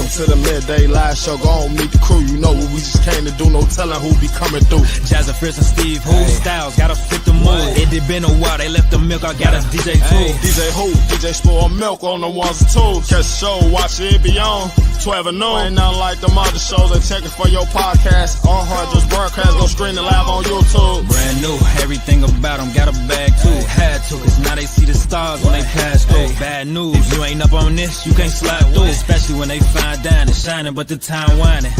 Welcome to the Midday Live Show. Go on, meet the crew. You know what we just came to do. No telling who be coming through. Jazz and Fritz and Steve, who styles gotta fit the mood. It did been a while, they left the milk. I got a DJ too. DJ who? DJ spoil milk on the ones and twos. Catch the show, watch it be on 12 and noon. Ain't nothing like them other shows. They check it for your podcast. iHeart just broadcast. Go stream it live on YouTube. Brand new, everything about them got a bag too. Had to, cause now they see the stars when they pass through. Bad news, if you ain't up on this, you can't slide through. Especially when they find down and shining, but the time whining.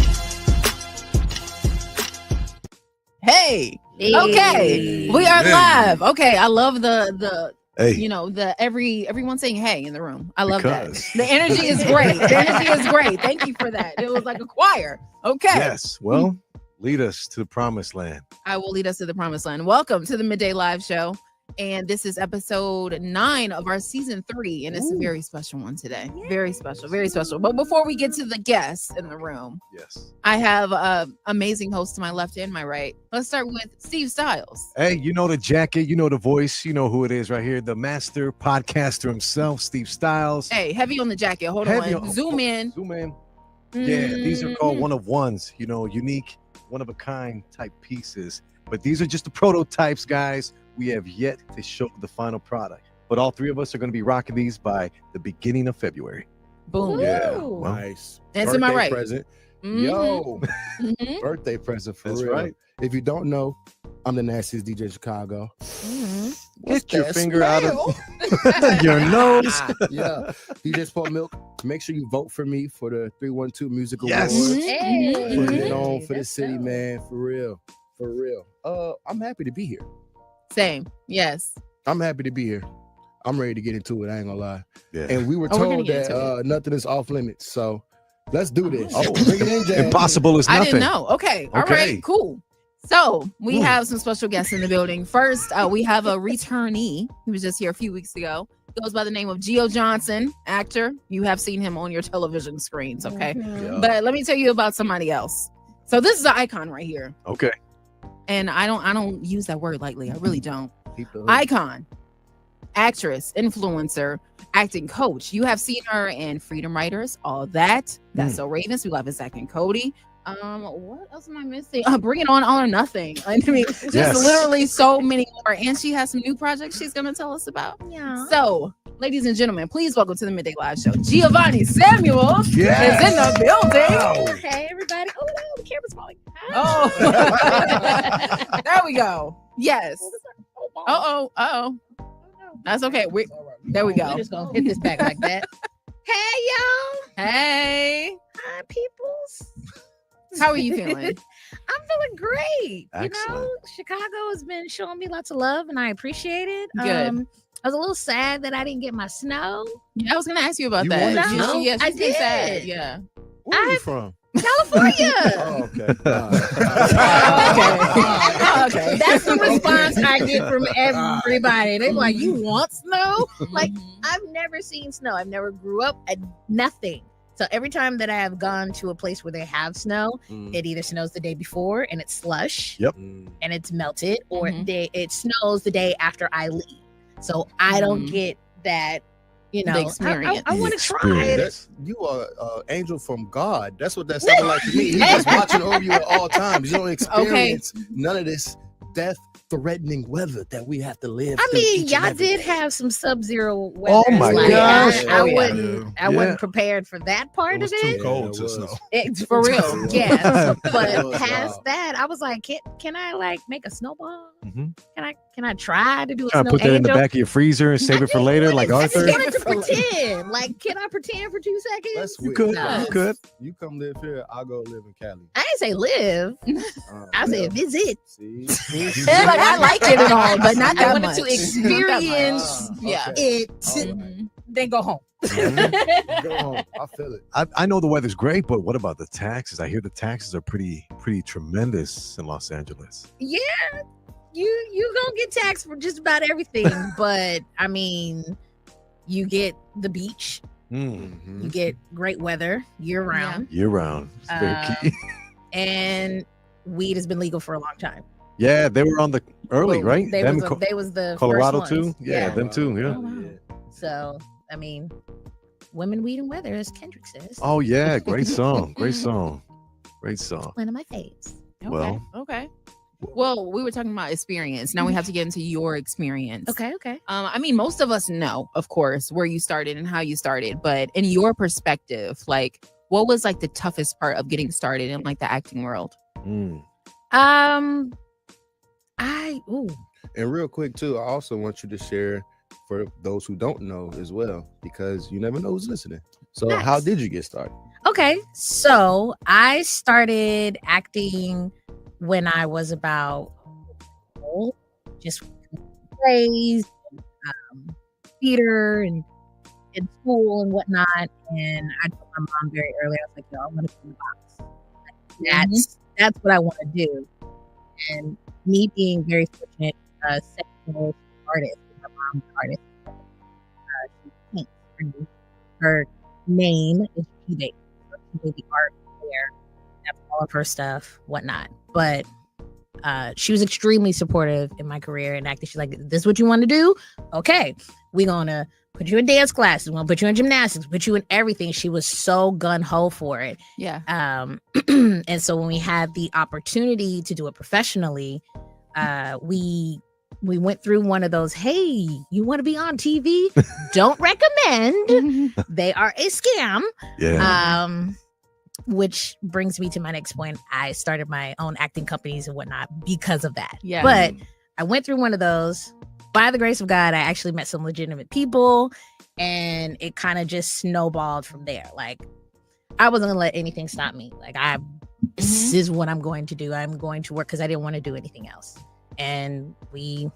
Hey, okay, we are live. Okay, I love the you know, the everyone saying hey in the room. I love that. The energy is great. The energy is great. Thank you for that. It was like a choir. Okay. Yes. Well, lead us to the promised land. I will lead us to the promised land. Welcome to the Midday Live Show. And this is episode 9 of our season 3. And it's a very special one today. Yay. Very special, very special. But before we get to the guests in the room, I have an amazing host to my left and my right. Let's start with Steve Styles. Hey, you know the jacket, you know the voice, you know who it is right here. The master podcaster himself, Steve Styles. Hey, heavy on the jacket. Hold on. Zoom in. Zoom in. Yeah, these are called one of ones, you know, unique, one of a kind type pieces. But these are just the prototypes, guys. We have yet to show the final product, but all 3 of us are going to be rocking these by the beginning of February. Boom. Yeah. Well, nice. That's in my right. Present. Yo, birthday present for real. Right. If you don't know, I'm the nastiest DJ Chicago. Get your finger out of your nose. Yeah. DJ Sport Milk. Make sure you vote for me for the 312 Music Awards. Hey. Putting it on for the city, man. For real. For real. I'm happy to be here. Same. Yes. I'm happy to be here. I'm ready to get into it. I ain't gonna lie. Yeah. And we were told that nothing is off limits. So let's do this. Oh, bring it in, Jazz. Impossible is nothing. I didn't know. Okay. All right. Cool. So we have some special guests in the building. First, we have a returnee. He was just here a few weeks ago. Goes by the name of Gio Johnson, actor. You have seen him on your television screens. Okay. Yeah. But let me tell you about somebody else. So this is an icon right here. Okay. And I don't use that word lightly. I really don't. Icon, actress, influencer, acting coach. You have seen her in Freedom Writers, all that. That's So Ravens. We love Zach and Cody. What else am I missing? Bring It On, All or Nothing. I mean, just literally so many more. And she has some new projects she's gonna tell us about. Yeah. So, ladies and gentlemen, please welcome to the Midday Live Show. Giovonnie Samuels is in the building. Wow. Hey, everybody. Oh no, the camera's falling. Oh, there we go. Yes. Uh-oh. That's okay. There we go. We're just gonna hit this back like that. Hey, y'all. Hey. Hi, peoples. How are you feeling? I'm feeling great. Excellent. You know, Chicago has been showing me lots of love, and I appreciate it. Good. I was a little sad that I didn't get my snow. Yeah, I was gonna ask you about You that. wanted snow? Yeah, I she's did. sad. Yeah. Where are you from? California. Oh, okay. Okay. That's the response I get from everybody. They're like, "You want snow?" Like, I've never seen snow. I've never grew up at nothing. So every time that I have gone to a place where they have snow, it either snows the day before and it's slush, and it's melted, or it snows the day after I leave. So I don't get that. You know, experience. I want to try it. You are an angel from God. That's what that sounded like to me. He's just watching over you at all times. You don't experience none of this death-threatening weather that we have to live. I mean, y'all did have some sub-zero weather. Oh my gosh! I wasn't prepared for that part of it. Too cold to snow. It's for real, yes. But past that, I was like, can I like make a snowball? Can I try to do a snow put that angel? in the back of your freezer and save it for later, like Arthur? I wanted to pretend. Like, can I pretend for 2 seconds? You could. No. You could. You come live here, I'll go live in Cali. I didn't say live. I said visit. See? Like, I like it and all, but not that I wanted much. to experience it. Then go home. Go home. I feel it. I know the weather's great, but what about the taxes? I hear the taxes are pretty tremendous in Los Angeles. Yeah, you gonna get taxed for just about everything, but I mean, you get the beach, you get great weather year round. Year round, it's very key. And weed has been legal for a long time. Yeah, they were on the early, right? They was the Colorado first too. ones. Yeah, them too. Yeah. So I mean, Women, Weed, and Weather, as Kendrick says. Oh yeah, great song. Great song. Great song. One of my faves. Okay. Okay. Well, we were talking about experience. Now we have to get into your experience. Okay. I mean, most of us know, of course, where you started and how you started, but in your perspective, like, what was like the toughest part of getting started in like the acting world? And real quick too, I also want you to share for those who don't know as well, because you never know who's listening. So Nice. How did you get started? Okay, so I started acting when I was about just plays, theater, and in school and whatnot. And I told my mom very early, I was like, "Yo, I want to be in the box. Like, that's what I want to do." And me being very fortunate, second artist, my mom's artist, she paints. Her name is G-Baby. Baby art there. That's all of her stuff, whatnot. But she was extremely supportive in my career in acting. She's like, "This is what you want to do? Okay, we're gonna put you in dance classes, we're gonna put you in gymnastics, put you in everything." She was so gun-ho for it. Yeah. And so when we had the opportunity to do it professionally, we went through one of those, "Hey, you want to be on TV? Don't recommend. They are a scam." Yeah. Which brings me to my next point. I started my own acting companies and whatnot because of that. Yeah. But I went through one of those. By the grace of God, I actually met some legitimate people, and it kind of just snowballed from there. Like, I wasn't gonna let anything stop me. Like, this is what I'm going to do. I'm going to work because I didn't want to do anything else. And we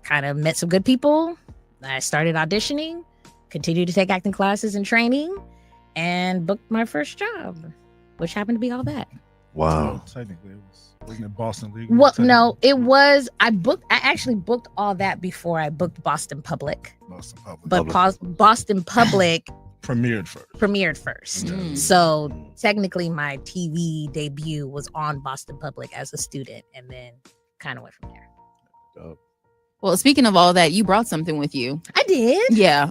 kind of met some good people. I started auditioning, continued to take acting classes and training, and booked my first job, which happened to be all that. Wow. Technically, wasn't it Boston Legal? Well, no, it was. I actually booked all that before I booked Boston Public. Boston Public. But Boston Public premiered first. So technically, my TV debut was on Boston Public as a student, and then kind of went from there. Well, speaking of all that, you brought something with you. I did. Yeah.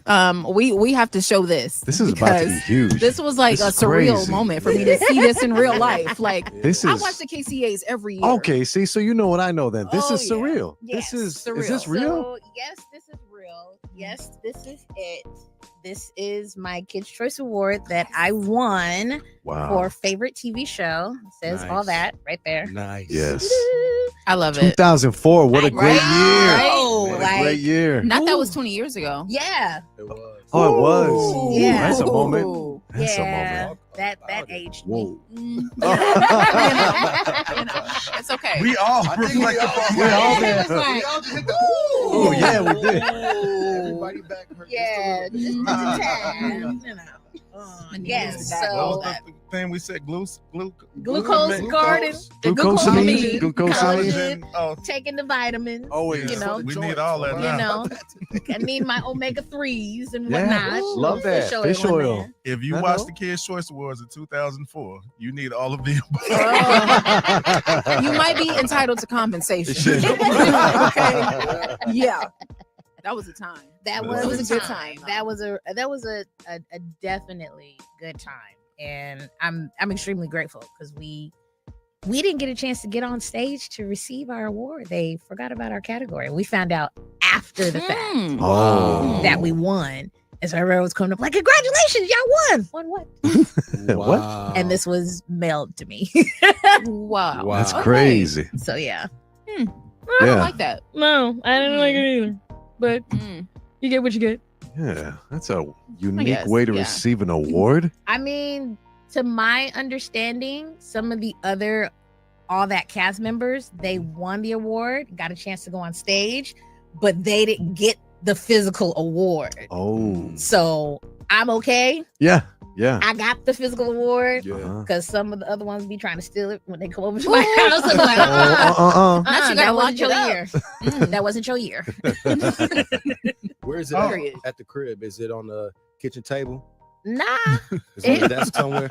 We have to show this. This is about to be huge. This was like This a is surreal crazy. moment for me to see this in real life. Like, This I is watch the KCAs every year. okay. See, so you know what I know then. This Oh, is yeah. surreal. Yes, Is surreal. this real? So, yes, this is real. Yes, this is it. This is my Kids' Choice Award that I won Wow. for favorite TV show. It says all Nice. that right there. Nice. Yes. I love it. 2004. What a Right? great year. Right? What a Like, great year. Not that was 20 years ago. Yeah. It was. Oh, it was. Yeah. That's a moment. Ooh. That's a Yeah. moment. That aged me. Whoa. You know, it's okay. We all I think reflect upon We're all there. It was like, all just hit the Oh, yeah, we did. Everybody back hurt yeah, just a just little a bit. tad, you know. Yes, What so was the thing we said? glucose Glucose garden, the Glucosamine. glucosamine, Glucosamine. collagen, Oh, taking the vitamins. Always. You know, we need all that you now. know, I need my omega-3s and Yeah, whatnot. love that. Fish on oil. there. If you I watch know. the Kids' Choice Awards in 2004, you need all of the. You might be entitled to compensation. Shit. Okay. Yeah. That was a time. That But was it a was good a time. time. That was a definitely good time, and I'm extremely grateful because we didn't get a chance to get on stage to receive our award. They forgot about our category. We found out after the fact Oh. that we won, and so everyone was coming up like, "Congratulations, y'all won! Won what?" What? And this was mailed to me. Wow. Wow. That's Okay. crazy. So yeah, I Yeah. don't like that. no, I didn't like it either. But Mm. you get what you get. Yeah, that's a unique guess, way to yeah. receive an award. I mean, to my understanding, some of the other All That cast members, they won the award, got a chance to go on stage, but they didn't get the physical award. Oh, So I'm okay. yeah, yeah. I got the physical award Uh-huh. because some of the other ones be trying to steal it when they come over to my house. I'm like, Oh, Not you gotta that lock wasn't your it up. year. That wasn't your year. Where is it Oh. at? At the crib? Is it on the kitchen table? Nah, Is it on the desk somewhere?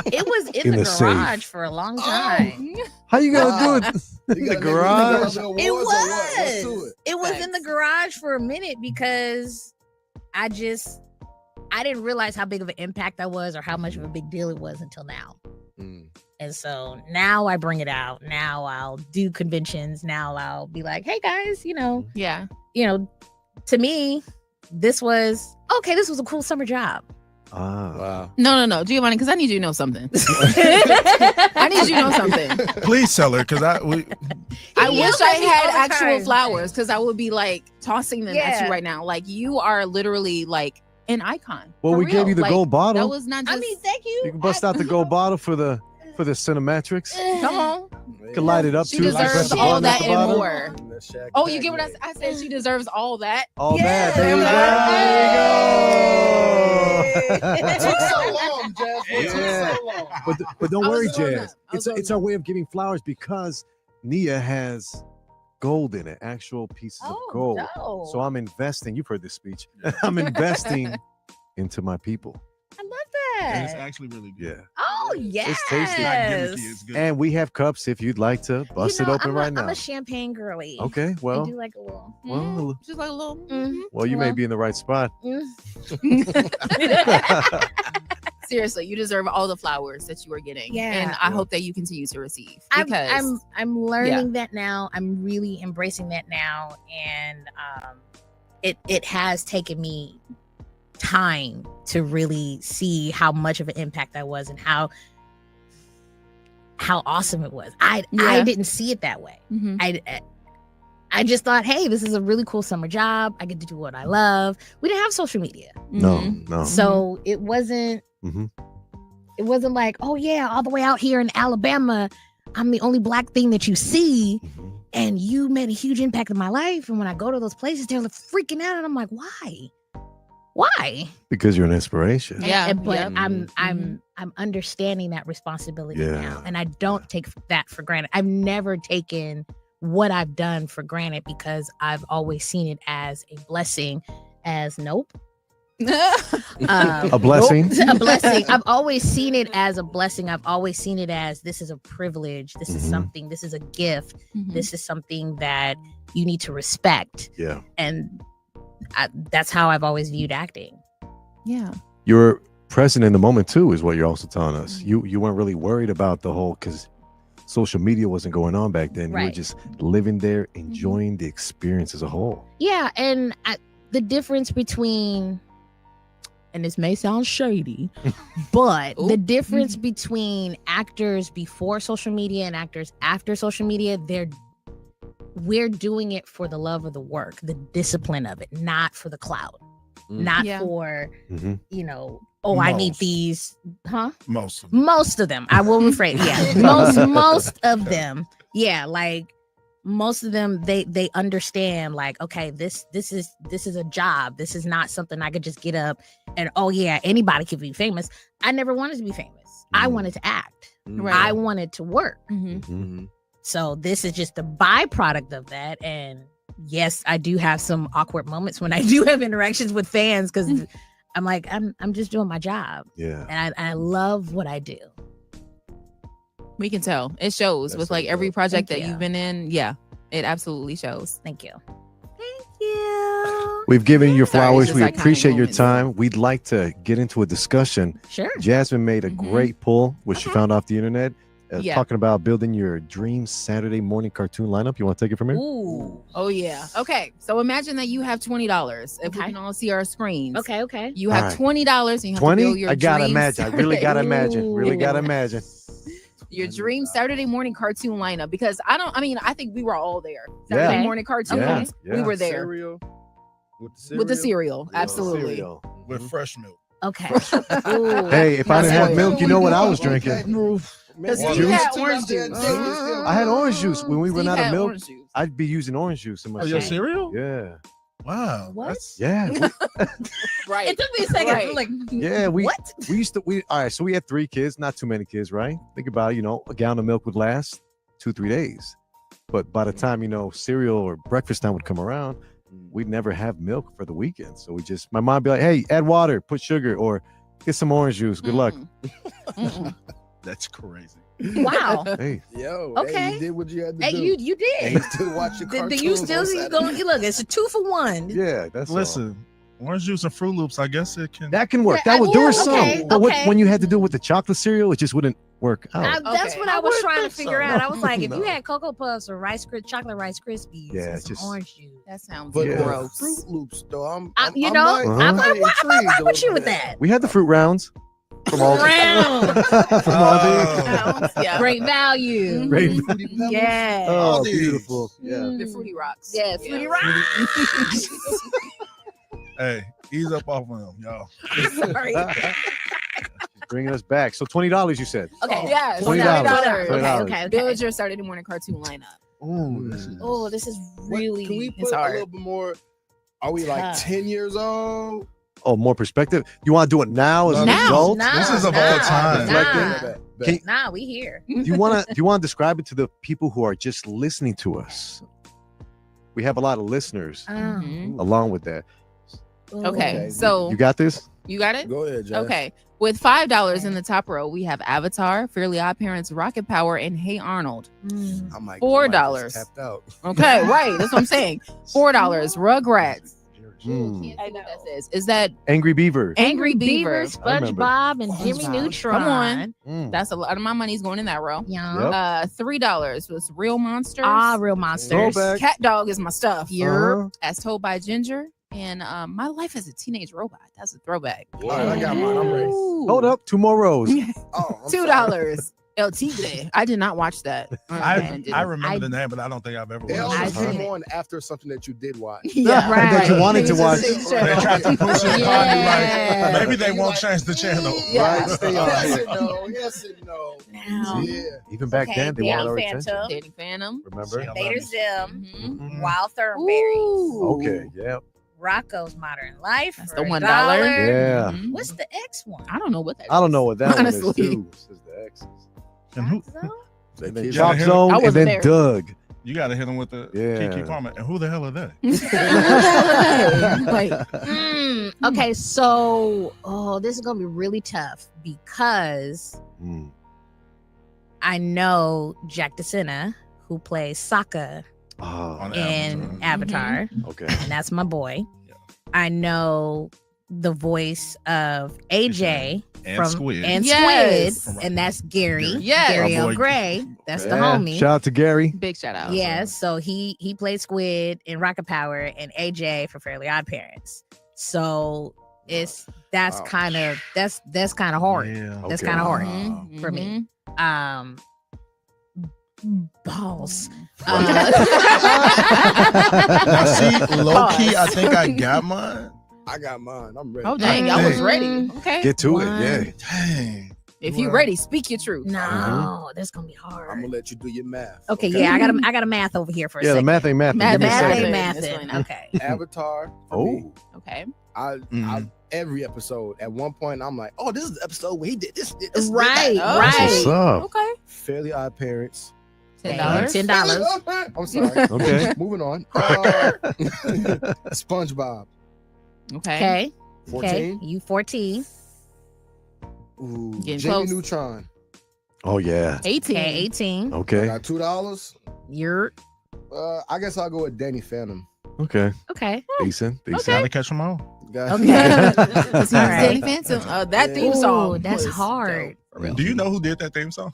it was in In the the safe. garage for a long time. How you gonna Wow. do it in You the got garage? niggas It awards or what? What's to was. it? It was in the garage for a minute because I I didn't realize how big of an impact that was or how much of a big deal it was until now. And so now I bring it out. Now I'll do conventions. Now I'll be like, hey guys, Yeah. To me, this was a cool summer job. Wow. No, Giovonnie, because I need you to know something. I need you to know something. Please tell her, because I wish I had actual flowers, because I would be like tossing them at you right now. Like, you are literally like an icon. Well, we gave you the gold bottle. That was not just. Thank you. You can bust out the gold bottle for the Cinematrix. Come on. You can light it up She too. deserves Press the all button at that the and bottom. more. Oh, you get what I said? She deserves all that. All Yes. that. There you go. There you It took so long, Jazz. It took Yeah. so long. But don't I was worry, doing Jazz. that. I was It's doing our way of giving flowers because Nia has gold in it, actual pieces of gold. dope. So I'm investing. You've heard this speech. I'm investing into my people. I love And it's that. actually really good. Yeah. Oh, yes. It's tasty. Not gimmicky, it's good. And we have cups if you'd like to bust it open right now. I'm a champagne girly. Okay, I well, do like a little. Just like a little. well, you may well. be in the right spot. Seriously, you deserve all the flowers that you are getting. Yeah. And I hope that you continue to receive. I'm Because I'm learning that now. I'm really embracing that now, and it has taken me time to really see how much of an impact that was and how awesome it was. I didn't see it that way. I just thought, hey, this is a really cool summer job. I get to do what I love. We didn't have social media, No. so it wasn't. Mhm. It wasn't like, oh yeah, all the way out here in Alabama, I'm the only Black thing that you see, and you made a huge impact in my life. And when I go to those places, they're like freaking out, and I'm like, why? Because you're an inspiration. Yeah. But Yep. I'm understanding that responsibility Yeah. now, and I don't take that for granted. I've never taken what I've done for granted because I've always seen it as a blessing. As A blessing. A blessing. I've always seen it as a blessing. I've always seen it as this is a privilege. This is something. This is a gift. This is something that you need to respect. Yeah. And that's how I've always viewed acting. Yeah. You're present in the moment too, is what you're also telling us. You weren't really worried about the whole, because social media wasn't going on back then. You were Right. just living there, enjoying the experience as a whole. Yeah, and the difference between, and this may sound shady, but the difference between actors before social media and actors after social media, we're doing it for the love of the work, the discipline of it, not for the clout, not for, I need Most. these, Most of them. Most of them. I will rephrase. Yeah, most of them. Yeah, like most of them, they understand. Like, okay, this is a job. This is not something I could just get up and anybody could be famous. I never wanted to be famous. I wanted to act. Right. I wanted to work. So this is just the byproduct of that. And yes, I do have some awkward moments when I do have interactions with fans because I'm like, I'm just doing my job. Yeah. And I love what I do. We can tell. It shows That's with so like every dope. project Thank that you. you've been in. Yeah, it absolutely shows. Thank you. Thank you. We've given you your Sorry, flowers. it's We just iconic appreciate your moments. time. We'd like to get into a discussion. Sure. Jasmine made a great pull, which she found off the internet, Yeah. talking about building your dream Saturday morning cartoon lineup. You want to take it from here? Ooh. Oh yeah. Okay. So imagine that you have $20. If we Okay. can all see our screens. Okay. You have All right. $20 and you have to build 20? your I gotta dream imagine. I really gotta imagine. Really Ooh. gotta imagine. your dream Saturday morning cartoon lineup, because I think we were all there. Saturday Yeah. morning cartoons. Yeah, We yeah. were there Cereal. with the cereal. Absolutely. Cereal. With fresh milk. Okay. Ooh. Hey, if I didn't have That's milk, you know what I was drinking? Because Man, Steve Juice? had orange juice. I had orange juice. When we run Steve out of had milk, orange juice. I'd be using orange juice in my Oh, your shake. cereal? Yeah. Wow. What? That's- Yeah. Right. It took me a second. Right. I'm like, Yeah, we what? used to all right, so we had 3 kids, not too many kids, right? Think about it, a gallon of milk would last 2-3 days. But by the time, cereal or breakfast time would come around, we'd never have milk for the weekend. So my mom would be like, hey, add water, put sugar, or get some orange juice. Good luck. Mm-mm. That's crazy. Wow. Hey. Yo, Okay. hey, you did what you had to Hey, do. you And did. you still watch your Did cartoons you still on see Saturday. going? Look, it's a 2 for 1. Yeah, that's all. Listen, Orange juice and Fruit Loops, I guess it can. That can work. Yeah, There was okay, some, but okay. when you had to do it with the chocolate cereal, it just wouldn't work out. That's Okay. what I was trying to figure out. I was like, if No. you had Cocoa Puffs or chocolate Rice Krispies, Yeah, and some just- orange juice. That sounds But gross. Fruit Loops, though, I'm I'm kinda right intrigued with you a with little that. We had the fruit rounds from all Round. from all the. Sounds, yeah. Great value. Great. bit. Fruity Pebbles? Yeah. Oh, All these. beautiful. Yeah. The Fruity Rocks. Yeah, Fruity Rocks. Hey, ease up off of them, y'all. Sorry. Bringing us back. So $20, you said. Okay. Yeah, $20. Okay. Build your Saturday morning cartoon lineup. Ooh, this is- Oh, this is really. Can we it's put a hard. little bit more? Are we like Tough. 10 years old? Oh, more perspective. You want to do it now as an Now. adult? This is of all time. Can- Nah, we here. Do you want to describe it to the people who are just listening to us? We have a lot of listeners Mhm. along with that. Okay, Okay. so You got this? you got it? Go ahead, Jay. Okay. With $5 in the top row, we have Avatar, Fairly Odd Parents, Rocket Power, and Hey Arnold. Mm. I might $4. just tapped out. Okay, right. That's what I'm saying. $4. Rugrats. Hmm. I know what that is. Is that Angry Beaver. Angry Beaver? I remember. SpongeBob, and Jimmy SpongeBob. Neutron. Come on. Mm. That's a lot of my money's going in that row. Yeah. Yep. $3 was Real Monsters. Real monsters. Throwback. Cat Dog is my stuff. Uh-huh. As Told by Ginger. And My Life as a Teenage Robot. That's a throwback. All right, I got mine. I'm ready. Ooh. Hold up. 2 more rows. Oh, I'm $2. El Tigre. I did not watch that. I didn't. remember the name, but I don't think I've ever They watched always it. I come did. on after something that you did watch. Yeah, Right. That you wanted to It's a watch. sing show. They tried to push it on you, Yeah. like maybe they won't change the channel. Yeah. Right, stay on Yes it. and no. Yes and no. Now. Yeah. Even back then, they wanted our attention. Danny Phantom. Remember? Vader Zim, Mhm. Mhm. Wild Thornberry, Ooh. Okay. Yeah. Rocco's Modern Life. That's for the $1. Yeah. Mhm. What's the X one? I don't know what that I don't is. know what that one is Honestly. too. This is the X's. And who? And then kids- Chop Yeah, Zone I and wasn't then there. Doug. You got to hit them with the Yeah. Kiki Palmer. And who the hell are they? Like, Okay, so this is gonna be really tough because Mm. I know Jack DeSena, who plays Sokka Oh, On in Avatar. Avatar, okay. and that's my boy. Yeah. I know the voice of AJ And from Squid. and Yes. Squid, and that's Gary. Yes. Gary My boy. L. Gray. That's the Yeah. homie. Shout out to Gary. big shout out. Yeah, so he played Squid in Rocket Power and AJ for Fairly Odd Parents. So that's Wow. kind of hard. Yeah. That's Okay. kind of hard Mhm, for me. mhm. Balls. Now, see, low key, I think I got mine. I got mine. I'm ready. Oh dang, I was Dang. ready. Okay. Get to One. it. Yeah. Dang. If you ready, speak your truth. No, that's gonna be hard. I'm gonna let you do your math. Okay, yeah, I got a math over here for a Yeah, the second. math ain't math. Math Give me a Math second. ain't That's math. really not. Okay. Avatar. for me, Oh, Okay. I every episode at one point I'm like, oh, this is the episode where he did this. this Right, Oh, that's what's right. up. Okay. Fairly Odd Parents. $10. $10. I'm sorry. Okay. Moving on. SpongeBob. Okay. Okay. 14. Okay. You 14. Ooh, Getting Jimmy close. Neutron. Oh yeah. 18. Okay, 18. I Okay. got $2. You're I guess I'll go with Danny Phantom. Okay. okay. Decent. Decent. Gotta catch them all. Got Okay. All right. That theme song. Ooh, that's was hard. dope, for real. Do you know who did that theme song?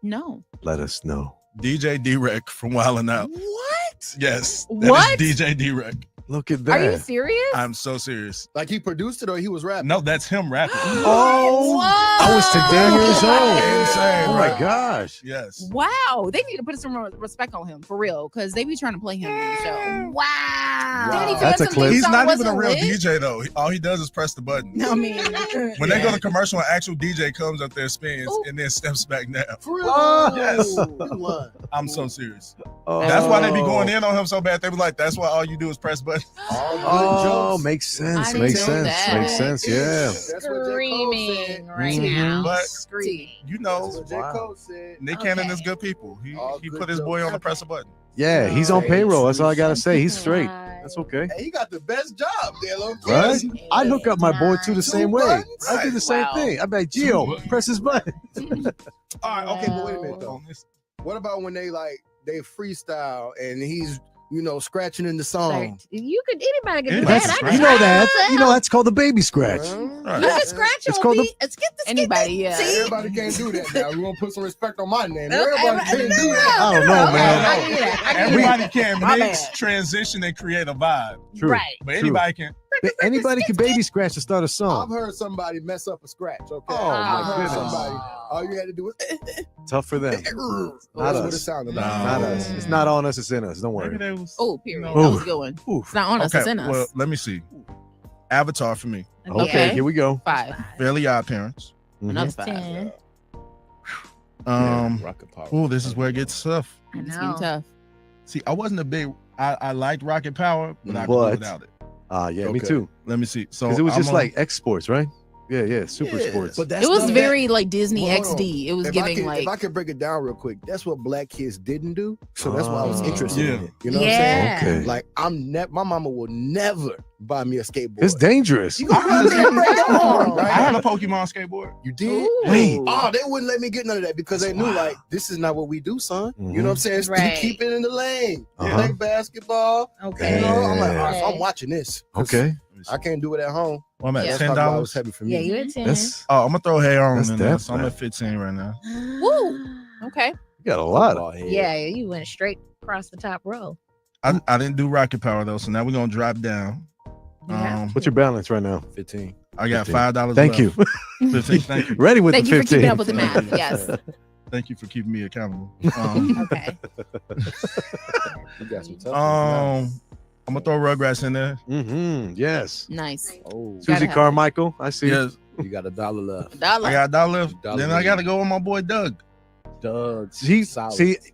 No. Let us know. DJ D-Rec from Wild 'N Out. What? Yes. that is What? DJ D-Rec. Look at Are that. you serious? I'm so serious. Like he produced it or he was rapping? No, that's him rapping. Oh, I was 10 years old. Insane, Oh my right? gosh. Yes. Wow. They need to put some respect on him for real because they be trying to play him in the show. Wow. Danny That's a Phantom clip. theme He's song not even a wasn't real lit? DJ though. All he does is press the button. I mean, When they go to commercial, an actual DJ comes up there, spins, Ooh. and then steps back down. For real? Oh. Yes. You lying. I'm so serious. Oh. That's why they be going in on him so bad. They be like, "That's why all you do is press buttons." All good Oh, jokes. makes sense. I didn't Makes know sense. that. Makes sense. Yeah. That's what J. Cole Screaming said. right Mhm. now. But- Screaming. You That's know, what J. Wow. Cole said. Nick Cannon is Okay. good people. He All he good put his boy jokes. on the press a button. Yeah, he's on Hey, payroll. That's all I gotta say. He's Right. straight. That's okay. Hey, he got the best job there, low key. Right? I hook up my boy too the same way. buttons? I do the same Wow. thing. I'm like, Gio, press his button. All right, okay, but wait a minute though. On this- What about when they freestyle and he's scratching in the song. You could anybody can do That's that. right. That's called the baby scratch. Right. You can scratch It's on called beat. Anybody, yeah. See? Everybody can't do that now. We're gonna put some respect on my name. Okay, Everybody can't do that. I don't know, man. I can do that. I can do Everybody that. can My mix, bad. transition, and create a vibe. True. Right. But True. anybody can. But anybody can baby scratch to start a I've song. heard somebody mess up a scratch. Okay. Oh, my I've heard goodness. somebody. All you had to do was. Tough for them. That's Not what it us. sounded No. like. Not us. It's not on us. It's in us. Don't Maybe worry. they was. Oh, period. No. That was a good one. Oof. It's not on us. It's in us. Well, let me see. Avatar for me. Okay, here we go. 5. Fairly Odd Parents. Another Mhm. 5. 10. Rocket Power. Oh, this is where it gets tough. I It's know. getting tough. See, I wasn't a big. I liked Rocket Power, but I could do But- without it. Yeah, me Okay. too. Let me see. So Because it was I'm just on- like X Sports, right? Yeah, Super Yeah, Sports. But that's It was not very like Disney Well, hold on. XD. It was If giving if I could break it down real quick, that's what black kids didn't do. So that's why I was Ah. interested in Yeah. it. You know what I'm Yeah. saying? Okay. Like my mama will never buy me a skateboard. It's dangerous. You gonna break that arm, I had a right? Pokemon skateboard. You did? Wait. Oh, they wouldn't let me get none of that because they knew like this is not what we do, son. You know what I'm saying? Right. Keep it in the lane. Uh-huh. Play basketball. Okay. You know, I'm like, all right, so Okay. I'm watching this. 'Cause Okay. I can't do it at home. Well, I'm at Yeah. $10. That's probably why it was heavy for me. Yeah, you had 10. That's Oh, I'm gonna throw hair on That's in there. depth, So I'm man. at 15 right now. Woo. Okay. you got a lot. Football head. Yeah, you went straight across the top row. I didn't do Rocket Power though, so now we're gonna drop down. Yeah. What's your balance right now? 15. I got 15. $5. Thank you. 15. Thank you. Ready with Thank the you for 15. keeping up with the math. Yes. Thank you for keeping me accountable. Okay. You got some tough I'm gonna throw Rugrats in there. Yes. Nice. Oh, Gotta Susie have Carmichael. I see. Yes, you got $1 left. I Dollar. got $1 left. Dollar Then I left. gotta go with my boy Doug. Doug. See,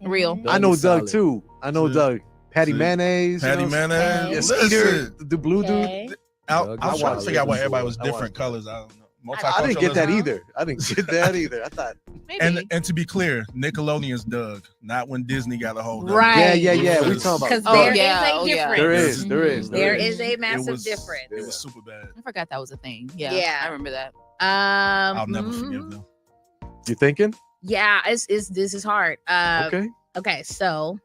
Real. I know is Doug solid. too. I know See. Doug. Patty See. Mayonnaise. Patty Mayonnaise. Yeah, Listen, Skeeter, the blue dude. Okay. I Doug was is trying to solid. figure out why everybody was I watched different that. colors. I don't know. I didn't get that Multiculturalism. either. I didn't get that either. I thought. Maybe. And to be clear, Nickelodeon's Doug, not when Disney got a hold of it. Right. Yeah. We talking about. Because Oh, there is yeah. a Oh, yeah. difference. There is. There is. There is. is a massive was- difference. It was super bad. I forgot that was a thing. Yeah. Yeah. I remember that. I'll never forgive them. You thinking? Yeah, it's this is hard. Okay. Okay, so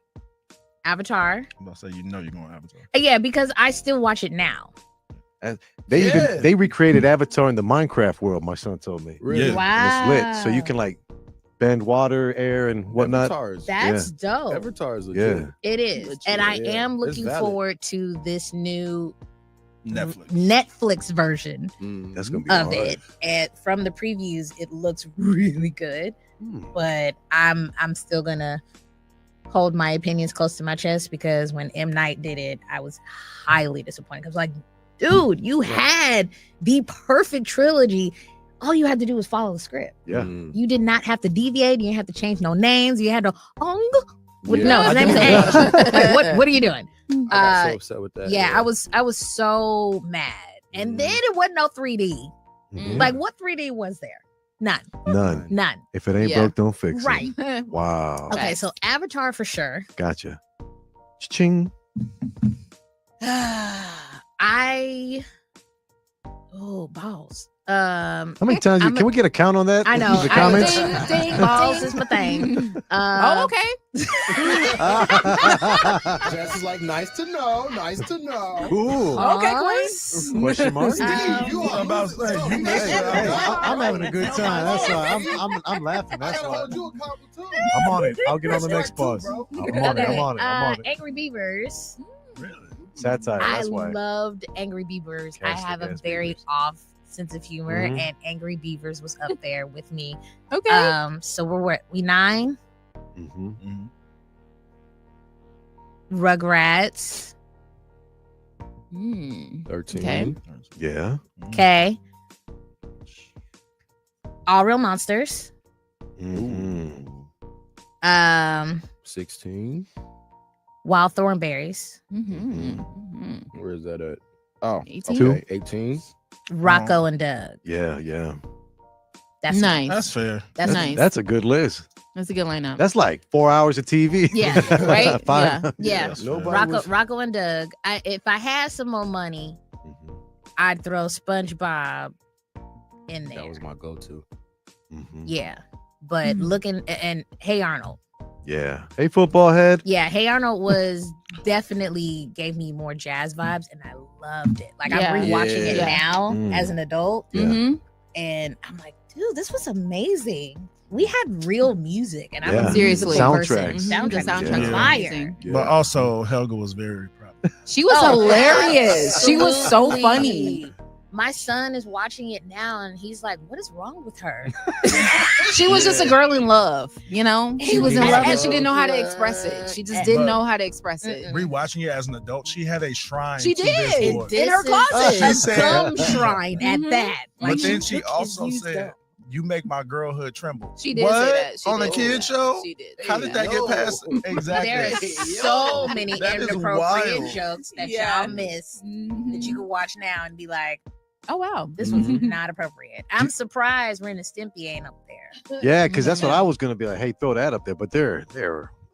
Avatar. I'm about to say, you're going Avatar. Yeah, because I still watch it now. They Yeah. even they recreated Avatar in the Minecraft world. My son told me. Really? Yeah. Wow. And it's lit, so you can like bend water, air, and whatnot. That's dope. Avatar is Yeah. legit. It is. Legit, And I yeah. am It's looking valid. forward to this new Netflix. Netflix version That's gonna be of hard. it. And from the previews, it looks really good. But I'm still gonna hold my opinions close to my chest because when M. Night did it, I was highly disappointed. I was like, dude, you had the perfect trilogy. All you had to do was follow the script. Yeah. You did not have to deviate. You didn't have to change no names. You had to with Yeah. no, his I name's think- Aang. Like, what are you doing? I got so upset with that. Yeah, I was so mad. And then it wasn't no 3D. Mhm. Like, what 3D was there? None. None. If it ain't Yeah. broke, don't fix Right. it. Wow. Okay, Facts. so Avatar for sure. Gotcha. Ching. Balls. How many times I'm can we get a count on that? I know. The comments. Ding, balls is my thing. Oh, okay. Jess is like, nice to know. Nice to know. Cool. Okay, Balls. Queen. Question mark? Steve, you are about to say, you Hey, missed hey, I'm having a good time. That's why I'm laughing. I That's gotta why hold you accountable too. I'm on it. I'll get on the next pause. I'm on it. I'm on it. I'm on it. Angry Beavers. Really? Satire. I That's why. loved Angry Beavers. I Cast have a against very Beavers. off sense of humor, Mhm. and Angry Beavers was up there with me. Okay. So we 9. Mhm. Mhm. Rugrats. 13. Okay. Yeah. Okay. All Real Monsters. Mhm. 16. Wild Thornberries. Where is that at? Oh, 18. okay. 18. Rocco and Doug. Yeah. That's Nice. That's fair. That's nice. That's a good list. That's a good lineup. That's like 4 hours of TV. Yeah, right? Five- Yeah. That's Nobody fair. was- Rocco and Doug. If I had some more money, Mhm. I'd throw SpongeBob in there. That was my go-to. Mhm. Yeah. But looking and Hey Arnold. Yeah. Hey, football head. Yeah, Hey Arnold was definitely gave me more jazz vibes, and I loved it. Like Yeah. I'm rewatching it Yeah. now Mm. as an adult, Mhm. and I'm like, dude, this was amazing. We had real music, and I'm Yeah. a Seriously. musical person. Soundtracks. Mhm. The Soundtrack soundtrack was was fire. amazing. But also, Helga was very proud. She was Oh, hilarious. She was so absolutely. funny. My son is watching it now, and he's like, "What is wrong with her?" She was just a girl in love, you know. She was in Yeah. love and she didn't know how to express it. She just didn't know how to express it. Rewatching it as an adult, she had a shrine. She to did. this voice. In her closet. She a said- dumb shrine at Mhm. that. But then look, she it's also used said, up. "You make my girlhood tremble." She did what? say that. She On a did say kid that. show? She did. How did that get past? Exactly. There are so many That is inappropriate wild. jokes that Yeah. y'all miss Mhm. that you can watch now and be like, Oh wow. "This was Mhm. not appropriate." I'm surprised Ren and Stimpy ain't up there. Yeah, because that's what I was gonna be like. Hey, throw that up there. But they're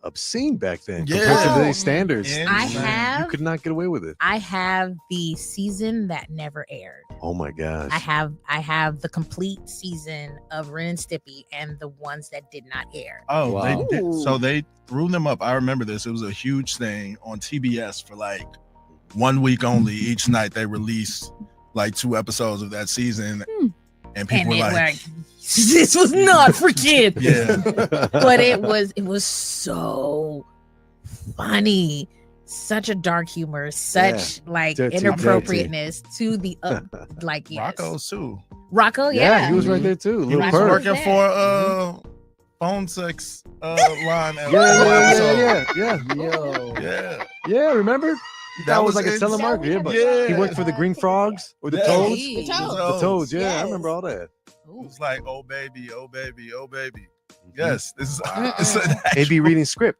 obscene back then compared to Yeah. today's standards. Yeah. I Insane. You have could not get away with it. I have the season that never aired. Oh my gosh. I have the complete season of Ren and Stimpy and the ones that did not air. Oh, Wow. they did. So they threw them up. I remember this. It was a huge thing on TBS for like 1 week only. Each night they released like 2 episodes of that season, and people And were it like, like, this was not for kids. "Yeah, But it was so funny. Such a dark humor, such like Dirty, inappropriateness to the like yes. Rocco's too." Rocco, yeah, yeah. he was right there too. He Little was Rocco bird. working there. for phone sex line. Yeah. Yeah, remember? That was like a telemarketer. Yeah, but Yeah. he worked for the Green Frogs or the Yeah. Toads. The The Toads, yeah, I Yes. remember all that. It was like, "Oh baby, oh baby, oh baby." Yes, this is. It's They'd be reading script.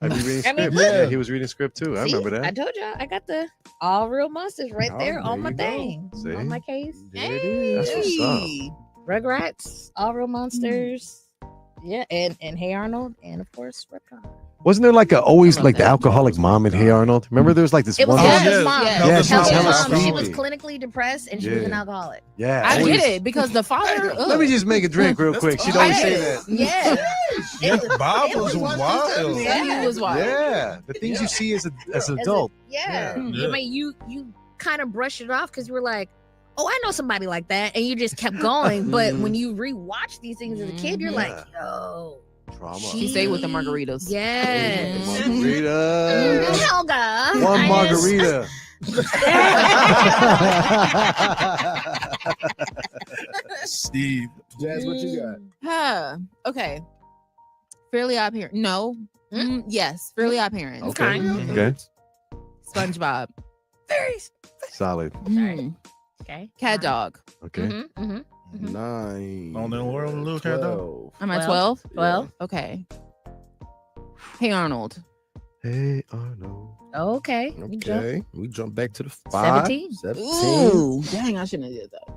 I'd be reading I mean, script. look. Yeah, he was reading script too. I See, remember I that. told y'all I got the all real monsters right Oh, there on there my you go. thing. See? On my case. There it is. That's what's up. Rugrats, all real monsters. Yeah, and Hey Arnold, and of course Reptile. Wasn't there like a always I love like the that. alcoholic mom in Hey Arnold? Remember there was like this It was one. Yeah. Helga's mom. Yeah, Yeah, she was Helga's hella mom. She was sleepy. clinically depressed and she was an Yeah. alcoholic. Yeah, I always- get it because the father. Let me just make a drink real quick. She'd always say that. Yeah. Yeah, Bob it was was- wild. Yeah, he was wild. Yeah, the things you see as an adult. Yeah. Yeah. I mean, you kind of brushed it off because you were like, oh, I know somebody like that, and you just kept going. But when you rewatch these things as a kid, you're like, yo, Trauma. She stayed with the margaritas. yes. Margarita. Helga. One I margarita. Steve. Jazz, what you got? Huh. Okay. Fairly Odd Parents. No. Yes. Fairly Odd Parents. Okay. Okay. SpongeBob. Very. Solid. Mm. Okay. Cat Dog. Okay. Mm-hmm. 9. On the world, little cat dog. 12. I'm at 12. 12. 12. Okay. Hey Arnold. Hey Arnold. Okay. We jump. Okay. We jump back to the 5. 17. 17. Ooh, dang! I shouldn't have did that.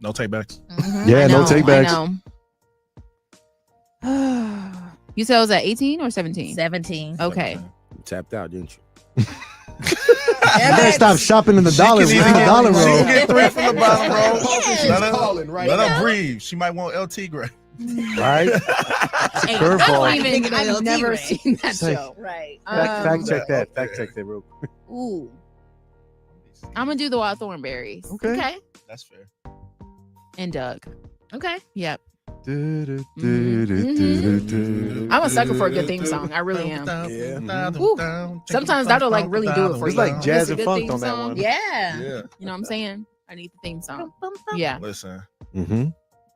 No takebacks. Mhm. Yeah, I no know, takebacks. I know. You said I was at 18 or 17? 17. Okay. You tapped out, didn't you? You better stop shopping in the dollar She roll. can Dollar even- she roll. can get 3 from the bottom row. Yes. Let her, calling right let now. her breathe. She might want LT Gray. Right? Hey, Curveball. I don't even. Thinking I've of never LT Ray. seen that Say- show. Right. Fact check that. Fact check that real quick. Ooh. I'm gonna do the Wild Thornberries. Okay. Okay. That's fair. And Doug. Okay. Yep. I'm I'm a sucker for a good theme song. I really am. Woo. Sometimes that'll like really do it for It's you. like jazz Just a and good funk theme on that song. one. Yeah. Yeah. You know what I'm saying? I need the theme song. Bum, bum, bum. Yeah. Listen. Mm-hmm.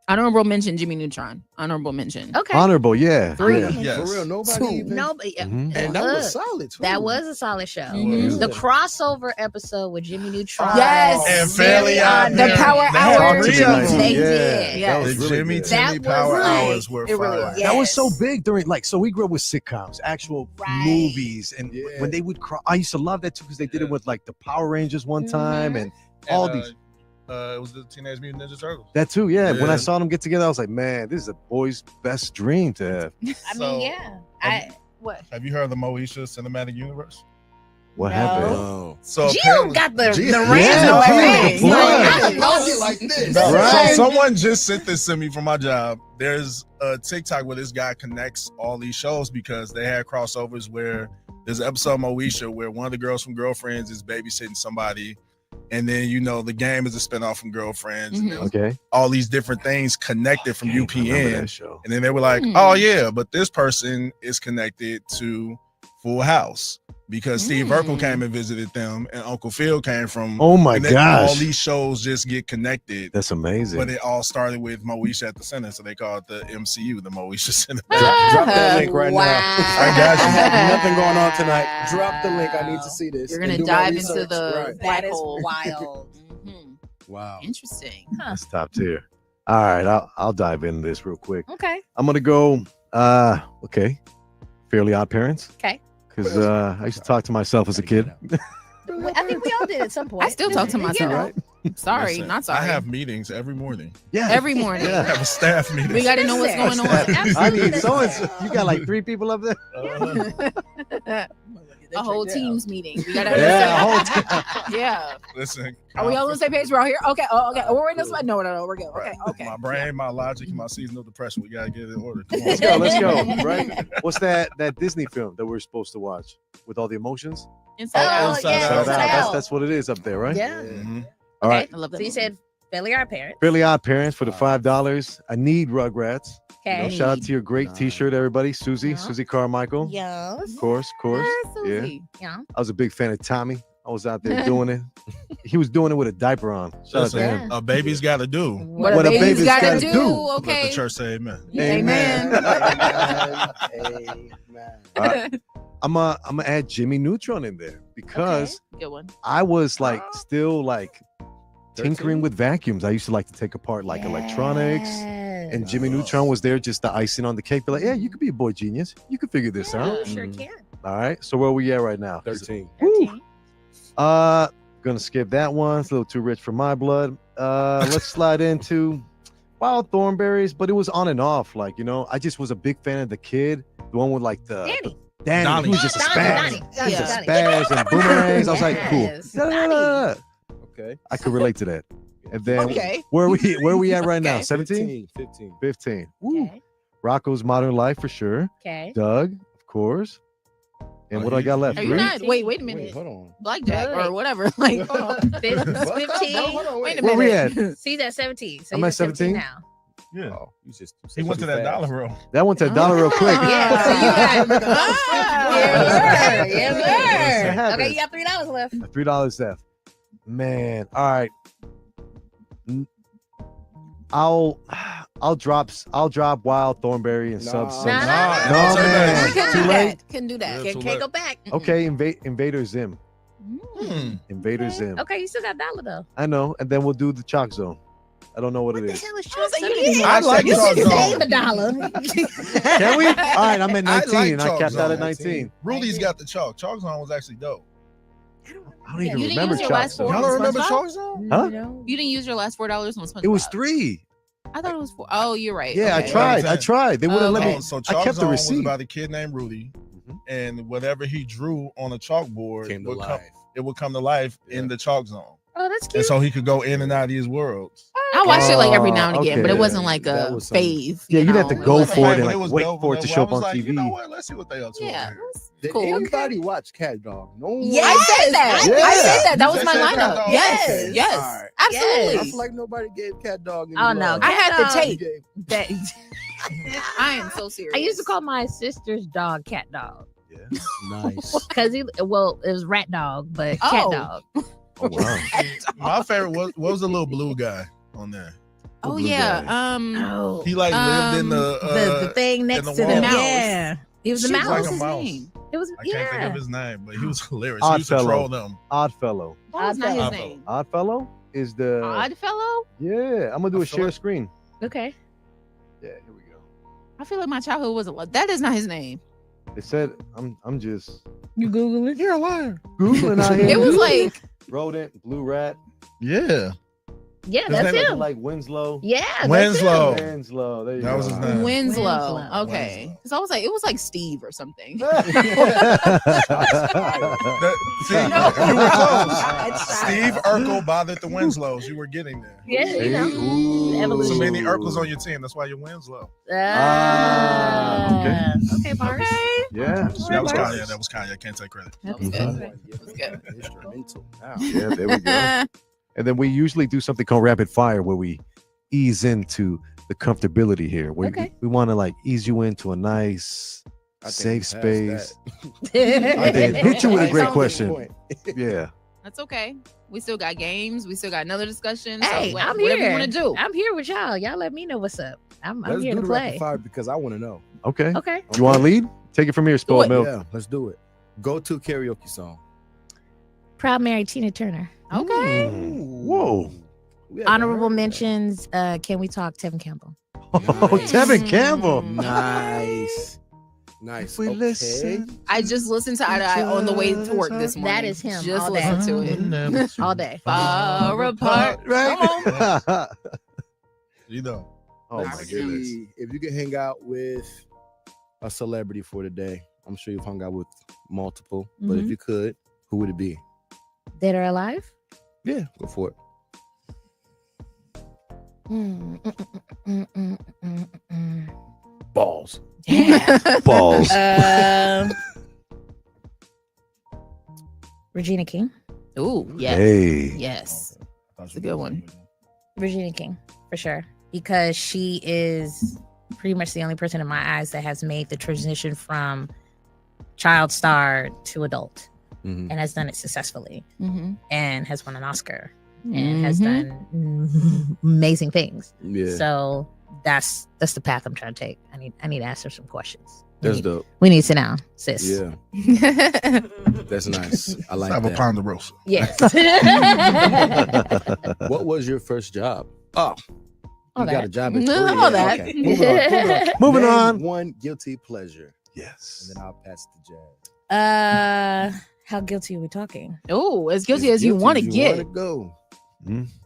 Honorable mention Jimmy Neutron. Honorable mention. Okay. Honorable, yeah. 3. Yeah. Yes. For real, nobody Two. even. No, but Mhm. And that was look, solid, too. that was a solid show. Mhm. The crossover episode with Jimmy Neutron. Yes. And Fairly Odd The Parents. Power They had Hour. 3 of them. They Yeah. did. Yeah. That was The really Jimmy good. That Timmy was Power like- Hours were It really fire. was. That was so Yes. big during so we grew up with sitcoms, actual Right. movies, and Yeah. when they would cry, I used to love that too because they did it with like the Power Rangers one time and all And, these. It was the Teenage Mutant Ninja Turtles. That too, yeah. When Yeah. I saw them get together, I was like, man, this is a boy's best dream to have. I So, mean, yeah. What? Have you heard of the Moesha Cinematic Universe? What No. happened? Oh. So Gio apparently- got the Gio- rants Yeah, on Gio, everything. the Like, plug. I don't know. It like this. So Right. someone just sent this to me from my job. There's a TikTok where this guy connects all these shows because they had crossovers where There's an episode of Moesha where one of the girls from Girlfriends is babysitting somebody. And then, the game is a spinoff from Girlfriends. And Okay. all these different things connected from UPN. Show. And then they were like, oh, yeah, but this person is connected to Full House because Steve Urkel came and visited them and Uncle Phil came from. Oh, my gosh. All these shows just get connected. That's amazing. But it all started with Moesha at the center. So they call it the MCU, the Moesha Center. Drop that link right now. I got you. Nothing going on tonight. Drop the link. I need to see this. You're going to and do my dive into research. the Right. black That is hole. wild. Wow. Interesting. That's top tier. All right, I'll dive into this real quick. Okay. I'm gonna go. Okay, Fairly Odd Parents. Okay. Because I used to talk to myself as a kid. I think we all did at some point. I still talk to myself. Right? Sorry, Listen, not sorry. I have meetings every morning. Yeah. Every morning. I have a staff meeting. We got to know what's going on. I mean, you got like 3 people up there. A whole team's meeting. We gotta Yeah, understand. Yeah. Listen. Are we all on the same page? We're all here. Okay. Oh, okay. We're in this one. No, we're good. Okay. Okay. My brain, my logic, and my seasonal depression. We gotta get it in order. Come on. Let's go. Right? What's that Disney film that we're supposed to watch with all the emotions? Inside Out. Inside yeah, Out. Inside Out. That's what it is up there, right? Yeah. Mhm. All right. I love that. So you said Fairly Odd Parents. Fairly Odd Parents for the $5. I need Rugrats. Okay. Shout out to your great T-shirt, everybody. Susie Carmichael. Yes. Of course. Susie. Yeah. I was a big fan of Tommy. I was out there doing it. He was doing it with a diaper on. Shout out to Listen, him. a baby's got to do. What a baby's gotta do. Let Okay. the church say amen. Amen. Amen. All right. I'm gonna add Jimmy Neutron in there because Good one. I was like still like tinkering with vacuums. I used to like to take apart like electronics, and Jimmy Neutron was there just the icing on the cake. Be like, yeah, you could be a boy genius. You could figure this out. Sure can. All right. So where we at right now? 13. Woo. Gonna skip that one. It's a little too rich for my blood. Let's slide into Wild Thornberries, but it was on and off. Like, I just was a big fan of the kid, the one with like Danny. Donnie. He was just a spaz. He was a Yeah. spaz and boomerangs. I was like, cool. Yes. Da-da-da-da. Okay. I could relate to that. And then Okay. where we at right now? Okay. 17? 15. 15. Woo. Okay. Rocco's Modern Life for sure. Okay. Doug, of course. And what do I got left? Are you 3? not? Wait a Wait, minute. hold on. Blackjack Wait. or whatever. Like, hold on. 15. Wait a Where we minute. at? She's at 17. So I'm you're at 17? now. Yeah. Oh, you He went to that dollar roll. That went to a dollar real quick. Yeah. So you got. Ah. Yes, That sir. Okay, you happens. got $3 left. $3 left. Man. All right. I'll drop Wild Thornberry and sub. Nah, No, man. We couldn't Too do late. that. Couldn't do that. Yeah. Can't go back. Okay, Invader Zim. Mm. Invader Zim. Okay, you still got $1 though. I know. And then we'll do the Chalk Zone. I don't know what it is. hell is I Chalk you Zone? I like You Chalk should Zone. save $1. Can we? All right, I'm at 19. I like I Chalk capped out Zone. at 19. Rudy's got the chalk. Chalk Zone was actually dope. I don't even You didn't remember use your Chalk last Zone. four? Y'all don't remember SpongeBob? Chalk Zone? Huh? You didn't use your last $4 on SpongeBob. It was 3. I thought it was 4. Oh, you're right. Yeah, Okay. I tried. They wouldn't let Okay. me. So I Chalk kept the Zone was receipt. about a kid named Rudy, and whatever he drew on a chalkboard Came to would life. it would come to life in the Chalk Zone. Oh, that's And cute. so he could go in and out of these worlds. I watched it like every now and again, but it Okay. wasn't like That a was something. phase. Yeah, you'd have to know? go wasn't- for it and But like was wait dope for it to whenever show I up was on like, TV. You know what? Let's see what they up to. Yeah, over it here. was Did cool. anybody watch Cat Dog? No one. Yeah, I said that. Yeah. I said that. That You was my said Cat lineup. Dog? Yes, Yes. yes, All right. absolutely. I feel like nobody gave Cat Dog any Oh, no. love. I had the Cat tape. Gave- That I am so serious. I used to call my sister's dog Cat Dog Yeah. Nice. because it was Rat Dog, but Oh. Cat Dog. Oh wow. My favorite was the little blue guy on there. Oh Blue yeah. guy. Oh, He like lived in the thing next the to the wall. mouse. Yeah, he was the Shoot, mouse. what like was a his mouse. name? It was I can't think yeah. of his name, but he was hilarious. Odd He used to fellow. troll them. Oddfellow. That was not his Oddfellow. name. Oddfellow is the Oddfellow. Yeah, I'm gonna do I a feel share like- screen. Okay. Yeah, here we go. I feel like my childhood was a lot. That is not his name. They said I'm just You Google it? You're a liar. Googling out here. It was like rodent, blue rat. Yeah. Yeah, His that's name him. Like Winslow. Yeah, that's Winslow. him. Winslow. There you That go. was his name. Winslow. Winslow. Okay, Winslow. because I was like, it was like Steve or something. See, No. you were close. It's Steve Urkel bothered the Winslows. You were getting there. Yeah, you know. Ooh. Evolution. So many Urkels on your team. That's why you're Winslow. Ah, okay. Okay, Bars. Okay. Yeah. That was Kanye. That was Kanye. I can't take credit. That was good. That was good. Instrumental. Yeah, there we go. And then we usually do something called rapid fire where we ease into the comfortability here. We want to like ease you into a nice safe space. I did hit you with a great question. Yeah. That's okay. We still got games. We still got another discussion. Hey, so I'm whatever here. you want to do. I'm here with y'all. Y'all let me know what's up. I'm Let's here do to the rapid play. fire because I want to know. Okay. Okay. You want to lead? Take it from here, Spoiled Milk. Yeah, let's do it. Go to karaoke song. Proud Mary Tina Turner. Okay. Whoa. Honorable mentions. Can we talk Tevin Campbell? Oh, Tevin Campbell. Nice. If we listen. I just listened to Eye to Eye on the way to work this morning. That is him Just all day. listen to it. All day. Far apart. Right? Come on. You know. Oh, my goodness. If you could hang out with a celebrity for the day, I'm sure you've hung out with multiple, but if you could, who would it be? Dead or alive? Yeah, go for it. Balls. Yeah. Balls. Regina King. Ooh, yes. Hey. Yes. That's a good one. Regina King, for sure. Because she is pretty much the only person in my eyes that has made the transition from child star to adult and has done it successfully and has won an Oscar and has done amazing things. Yeah. So that's the path I'm trying to take. I need to ask her some questions. That's dope. We need to sit down, sis. Yeah. That's nice. I like Have that. a ponderosa. Yes. What was your first job? Oh, you got a job at 3. All that. Okay. Moving Name on. One guilty pleasure. Yes. And then I'll pass it to Jazz. How guilty are we talking? Oh, as guilty as you want to get. Go.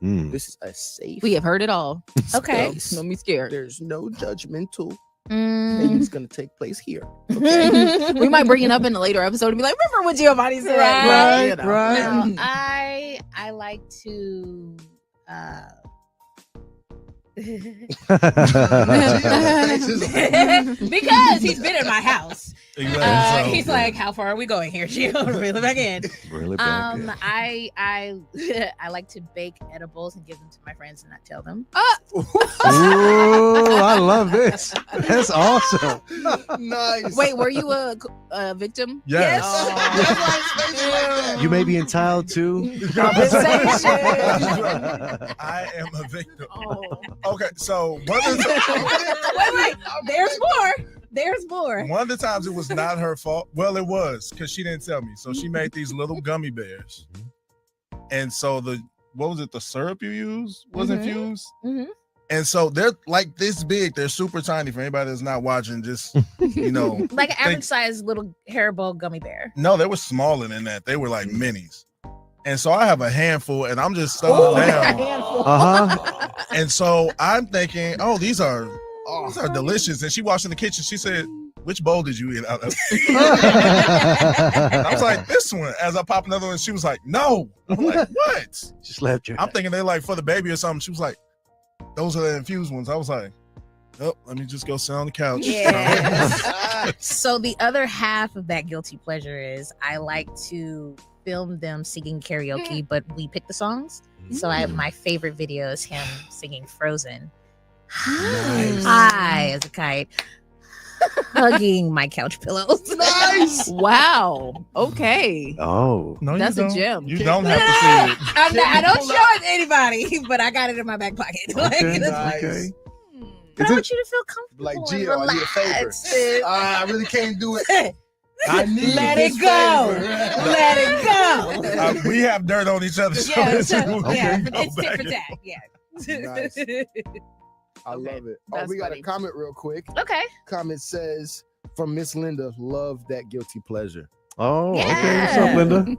This is a safe. We have heard it all. Okay. Don't be scared. There's no judgmental. Maybe it's gonna take place here. We might bring it up in a later episode and be like, remember what Giovonnie said? Right, You know. right. No, I like to because he's been in my house. Exactly. He's like, how far are we going here, Gio? Reel it back in. Really back in. I like to bake edibles and give them to my friends and not tell them. Ooh, I love this. That's awesome. Nice. Wait, were you a victim? Yes. You may be entitled to Compensation. I am a victim. Oh. Okay, so one of the Wait. There's more. one of the times it was not her fault. Well, it was because she didn't tell me. So she made these little gummy bears, and so the syrup you use was infused. And so they're like this big. They're super tiny. For anybody that's not watching, just Like an average sized little Haribo gummy bear. No, they were smaller than that. They were like minis. And so I have a handful, and I'm just throwing down. And so I'm thinking, oh, these are delicious. And she walks in the kitchen. She said, "Which bowl did you eat out of?" I was like, "This one." As I pop another one, she was like, "No." I'm like, "What?" She slapped you. I'm thinking they're like for the baby or something. She was like, "Those are the infused ones." I was like, "Oh, let me just go sit on the couch." Yeah. So the other half of that guilty pleasure is I like to film them singing karaoke, but we pick the songs. So my favorite video is him singing Frozen. Nice. High as a kite. Hugging my couch pillows. Nice. Wow. Okay. Oh. No, That's you a don't. gem. You don't have to see it. I don't show it to anybody, but I got it in my back pocket. Okay. Nice. Okay. But Is I it- want you to feel comfortable. Like, and Gio, I need a favor. relaxed. I really can't do it. I need Let this it go. favor. Let it go. We have dirt on each other. So Yeah, it's so, cool. yeah, We can go it's tit back for and tat. Yeah. Nice. I Okay, love it. that's We got funny. a comment real quick. Okay. Comment says from Miss Linda, love that guilty pleasure. Oh, okay. What's up, Linda?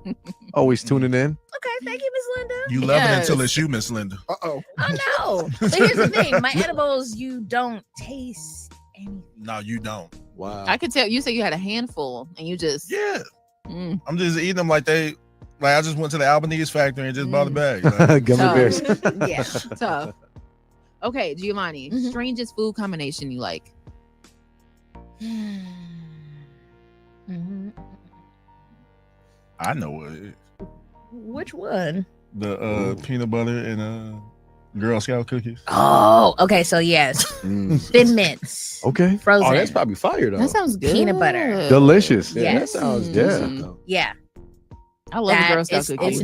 Always tuning in. Okay. Thank you, Miss Linda. You love it Yes. until it's you, Miss Linda. Uh-oh. Oh no. But here's the thing: my edibles, you don't taste anything. No, you don't. Wow. I could tell you said you had a handful and you just Yeah. Mm. I'm just eating them like I just went to the Albanese factory and just bought a bag. Gummy Tough. bears. Yeah. Tough. Okay, Giovonnie, strangest food combination you like? I know what it is. Which one? The peanut butter and Girl Scout cookies. Oh, okay. So yes, Thin Mints. Okay. Frozen. Oh, that's probably fire though. That sounds good. Peanut butter. Delicious. Yeah, that sounds decent though. Yeah. I love the Girl Scout it's, cookies.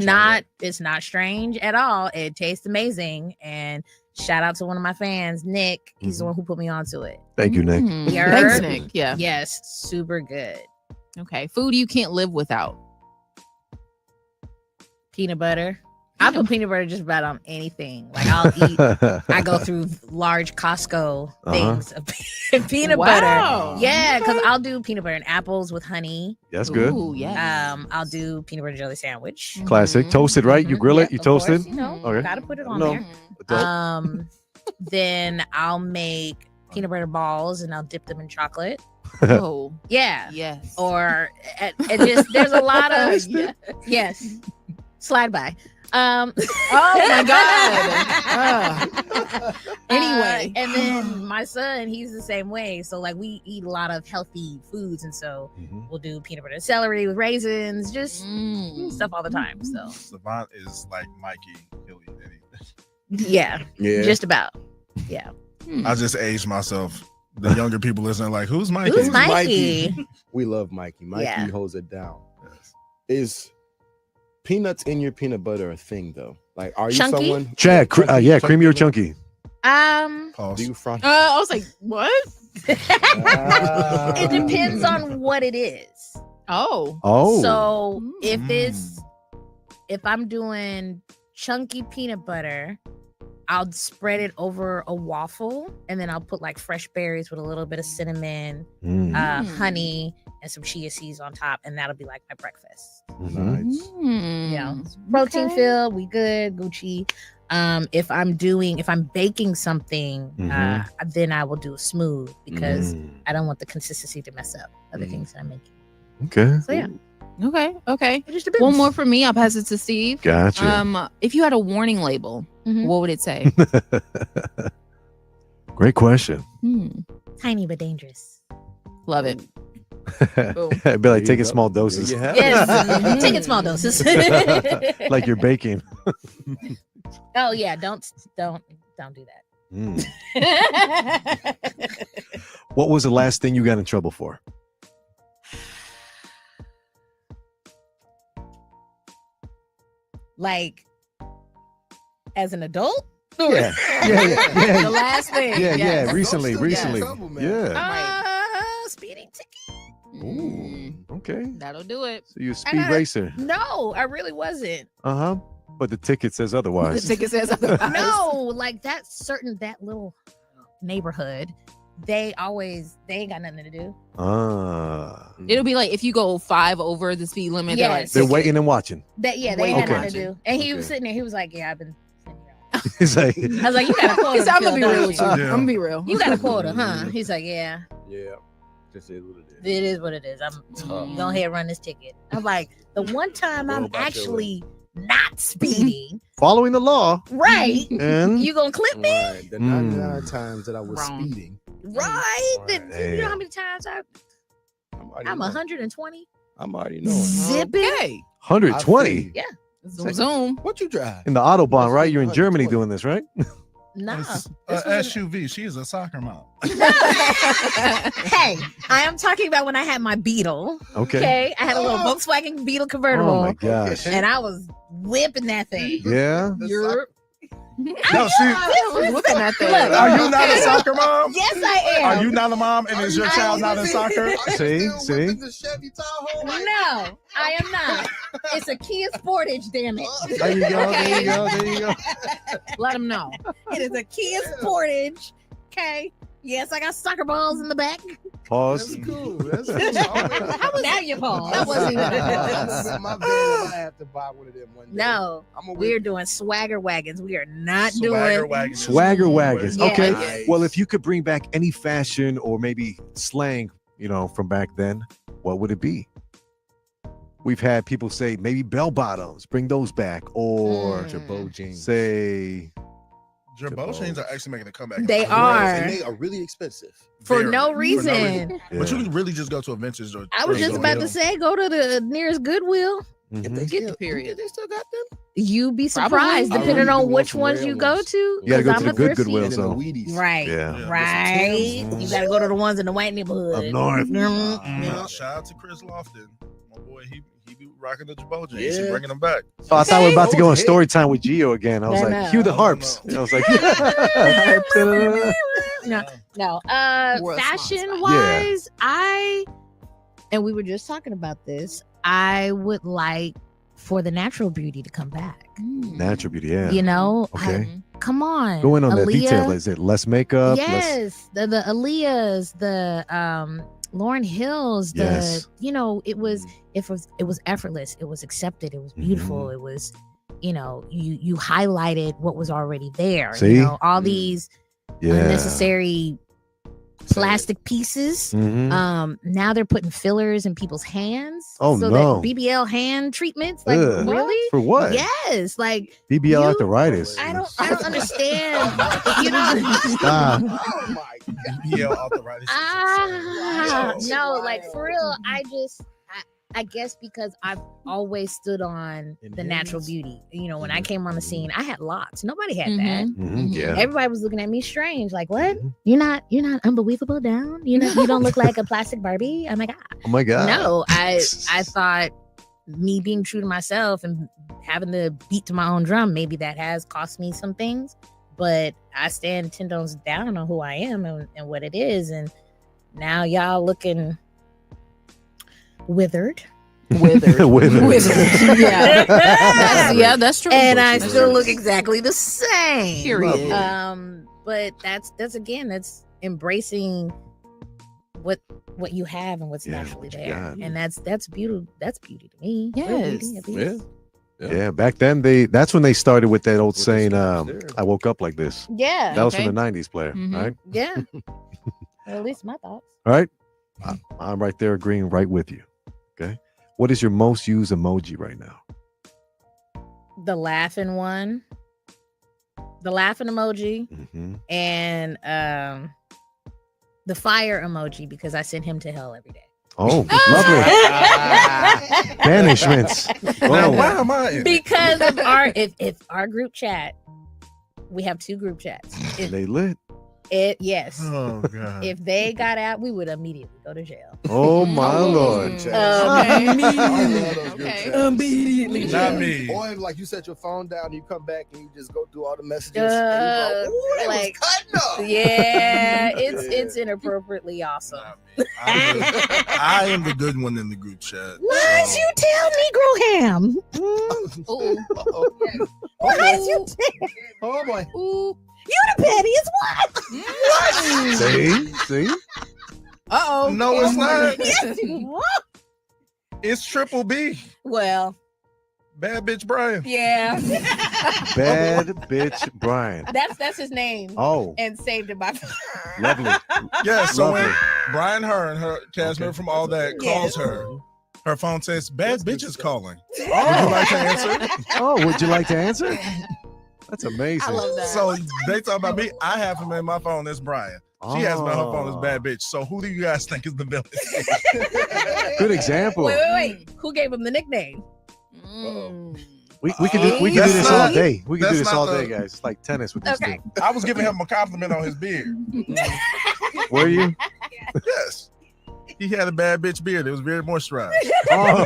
it's not strange at all. It tastes amazing. And shout out to one of my fans, Nick. He's the one who put me onto it. Thank you, Nick. Thanks, Nick. Yeah. Yes, super good. Okay. Food you can't live without. Peanut butter. I put peanut butter just about on anything. Like I'll eat. I go through large Costco things of peanut butter. Yeah, because I'll do peanut butter and apples with honey. That's good. Ooh, yeah. I'll do peanut butter jelly sandwich. Classic. Toasted, right? You grill it, you of toast course, it. You know, Okay. gotta put it on No. there. Then I'll make peanut butter balls and I'll dip them in chocolate. Oh, Yeah. yes. Or and just there's a lot of yes. Slide by. Oh my God. Anyway. And then my son, he's the same way. So like we eat a lot of healthy foods, and so we'll do peanut butter and celery with raisins, just stuff all the time. So Savant is like Mikey. He'll eat anything. yeah, just about. Yeah. I just aged myself. The younger people listening, like, who's Mikey? Who's Mikey? We love Mikey. Mikey Yeah. holds it down. Is peanuts in your peanut butter a thing though? Like, are you Chunky? someone? Chad, creamy or chunky? Do you fry? I was like, what? It depends on what it is. Oh. So if I'm doing chunky peanut butter, I'll spread it over a waffle, and then I'll put like fresh berries with a little bit of cinnamon, honey, and some chia seeds on top, and that'll be like my breakfast. Nice. Yeah, protein filled, we good, Gucci. If I'm baking something, then I will do a smooth because I don't want the consistency to mess up other things that I'm making. Okay. So yeah. Okay. It just depends. One more for me. I'll pass it to Steve. Gotcha. If you had a warning label, what would it say? Great question. Tiny but dangerous. Love it. It'd be like taking small doses. Yes, taking small doses. Like you're baking. Oh yeah, don't do that. What was the last thing you got in trouble for? Like as an adult? Yeah. The last thing. Yeah. Recently. Speeding ticket. Ooh. Okay. That'll do it. So you're a speed racer. No, I really wasn't. But the ticket says otherwise. The ticket says otherwise. No, like that little neighborhood, they ain't got nothing to do. It'll be like if you go 5 over the speed limit. Yes. They're waiting and watching. They ain't had nothing to do. And he was sitting there, he was like, yeah, I've been sitting here. He's like, I was like, you got a quota. I'm gonna be real with you. don't I'm gonna be real. You got a quota, huh? He's like, yeah. Yeah. Just is what it is. It is what it is. I'm go ahead and run this ticket. I'm like, the one time I'm actually not speeding, following the law, right? And you gonna clip me? Right. The 99 times that I was speeding. Right. Right. You know how many times I'm 120 I'm already knowing. zipping. Okay. 120 Yeah. Zoom. What you drive? in the Autobahn, right? You're in Germany doing this, right? Nah. SUV. She's a soccer mom. Hey, I am talking about when I had my Beetle. Okay. I had a little Volkswagen Beetle convertible. Oh my gosh. And I was whipping that thing. Yeah. No, Whooping that thing. Look. Are you not a soccer mom? Yes, I am. Are you not a mom and is your child not in soccer? See? The Chevy Tahoe? No, I am not. It's a Kia Sportage, damn it. There you go. There you go. There you go. Let them know. It is a Kia Sportage. Okay. Yes, I got soccer balls in the back. Pause. That's cool. That's cool. Now you pause. That wasn't even My bad if I have to buy one of them one day. No, we're doing swagger wagons. We are not Swagger doing wagons. Swagger wagons. Yeah. Okay. Nice. Well, if you could bring back any fashion or maybe slang, from back then, what would it be? We've had people say maybe bell bottoms, bring those back, or Jabot jeans. say Girbauds are actually making a comeback. They are. And they are really expensive. For Very, no for reason. Yeah. But you can really just go to a vintage store. I was just about to say, go to the nearest Goodwill. Mhm. Get the period. They still got them. You'd be surprised Probably. depending I really on do which want ones some you rare go ones. to. You gotta go 'cause to I'm the a good thrifty. Goodwills, And then the though. Wheaties. Right. Yeah. Right. You gotta go to the ones in the white neighborhood. Up north. Shout out to Chris Lofton. My boy, he be rocking the Girbauds. Yeah. He's bringing them back. So I thought we were about to go in Okay. story time with Gio again. I was I like, know. cue the No, harps. no. And I was like, No. World Fashion wise, and we were just talking about this. I would like for the natural beauty to come back. natural beauty. Yeah. You know, Okay. come on. Go in on that Aaliyah. detail. Is it less makeup? Less... Yes, the Aaliyahs, the Lauryn Hills, the Yes. it was effortless, it was accepted, it was beautiful, it was you highlighted what was already there. See? All these Yeah. unnecessary plastic pieces. Mhm. Now they're putting fillers in people's hands. Oh, so no. that BBL hand treatments. Like, Ugh. really? For what? Yes. Like, BBL You- arthritis. I don't understand. Stop. Oh my God. BBL arthritis. No, like for real. I guess because I've always stood on the natural beauty. When I came on the scene, I had locks. Nobody had that. Mhm. Yeah. Everybody was looking at me strange, like, what? You're not unbelievable down? You don't look like a plastic Barbie? Oh my God. Oh my God. No, I thought me being true to myself and having the beat to my own drum, maybe that has cost me some things, but I stand 10 toes down on who I am and what it is. And now y'all looking withered. Withered. Yeah. That's true. And I still look exactly the same. Period. But that's embracing what you have and what's Yeah, naturally what you there. got. And that's beauty to me. Real Yes. beauty, at least. Yeah. Back then, that's when they started with that old saying, I woke up like this. Yeah. That was Okay. from the 90s player. Mhm. All right. Yeah. Well, at least my thoughts. All right. I'm right there agreeing right with you. Okay. What is your most used emoji right now? The laughing one. The laughing emoji Mm-hmm. and the fire emoji because I send him to hell every day. Oh, lovely. Banishments. Now, Oh. why am I in? Because of if our group chat, we have 2 group chats. If They lit. yes. Oh God. If they got out, we would immediately go to jail. Oh my Lord. Okay. Immediately. Not me. Or if, like, you set your phone down and you come back and you just go through all the messages. Uh, and you go, ooh, they like- was cutting up. Yeah, it's inappropriately awesome. Not me. I am the good one in the group chat. Why'd you tell Negro Ham? Ooh. Why'd you tell? Oh boy. Ooh. You the pettiest one. See? Uh-oh. No, it's not. Yes, you are. It's Triple B. Well, Bad bitch Brian. yeah. Bad bitch Brian. That's his name. Oh, And saved it by lovely. Yeah, so when Lovely. Brian Hearn, her Cashmere Okay. from All That, Yes. calls her phone says, "Bad bitch is calling." Would you Oh, like to answer? oh, would you like to answer? That's amazing. I love that. So they talk about me. I have him in my phone as Brian. She has him on her phone as Bad bitch. So who do you guys think is the villain? Good example. Wait. Who gave him the nickname? We can do That's this not- all day. We can do that's this all not day, the- guys. It's like tennis with this Okay. thing. I was giving him a compliment on his beard. Were you? Yes. He had a bad bitch beard. It was very moisturized. Oh.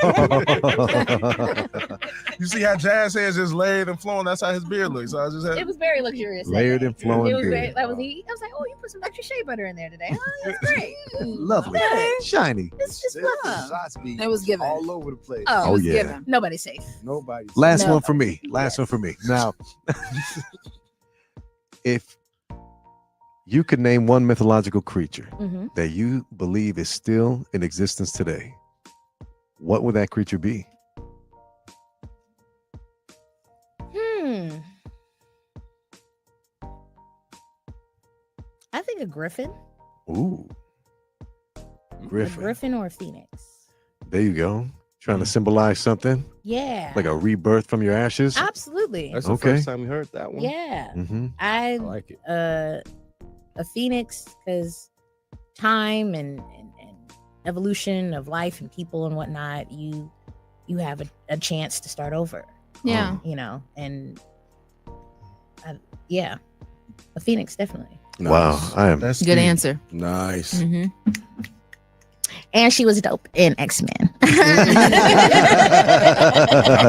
You see how Jazz hair is just layered and flowing? That's how his beard looks. So I just had It was very luxurious. that Layered day. and flowing It was very, beard. that was he. I was like, oh, you put some extra shea butter in there today. Oh, that's great. Lovely. Shiny. It's just There's fun. shots be It was given. all over the place. Oh, Oh, was yeah. given. nobody's safe. Nobody's Last No. one for me. Last one for me. Now, if you could name one mythological creature Mm-hmm. that you believe is still in existence today, what would that creature be? I think a griffin. Ooh. A Griffin. griffin or a phoenix. There you go. Trying to symbolize something Yeah. like a rebirth from your ashes. Absolutely. That's the first time we heard that one. Yeah. Mm-hmm. I like it. A phoenix, because time and evolution of life and people and whatnot, you have a chance to start over. Yeah. You know, and yeah, a phoenix, definitely. Wow, That's Good deep. answer. Nice. Mm-hmm. And she was dope in X-Men. Not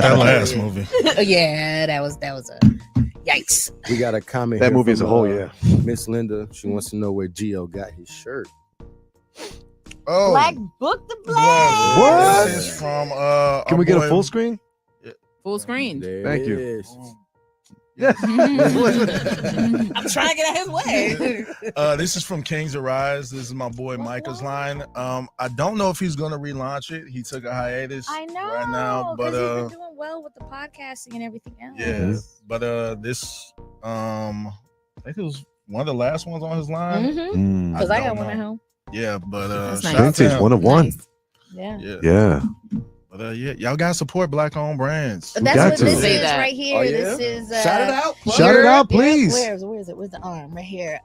that last movie. Yeah, that was a yikes. We got a comment. That here movie as a from, whole, yeah. Miss Linda, she wants to know where Gio got his shirt. Oh, Black Book the Black. What? This is from Can we get a full screen? Full screen. There Thank it you. is. Yeah. I'm trying to get out his way. This is from Kings Arise. This is my boy Micah's line. I don't know if he's gonna relaunch it. He took a hiatus I know right now, but he's been doing well with the podcasting and everything else. yeah. But this I think it was one of the last ones on his line. Mm-hmm. Because I got don't one at know. home. Yeah, but That's shout nice. out to Vintage him. 101. Nice. Yeah. Yeah. Yeah. But yeah, y'all gotta support black owned brands. But We that's got what to. this Say is that. right here. Oh, yeah? This is Shout it out. Shout it out, please. Where is it? Where's the arm? Right here.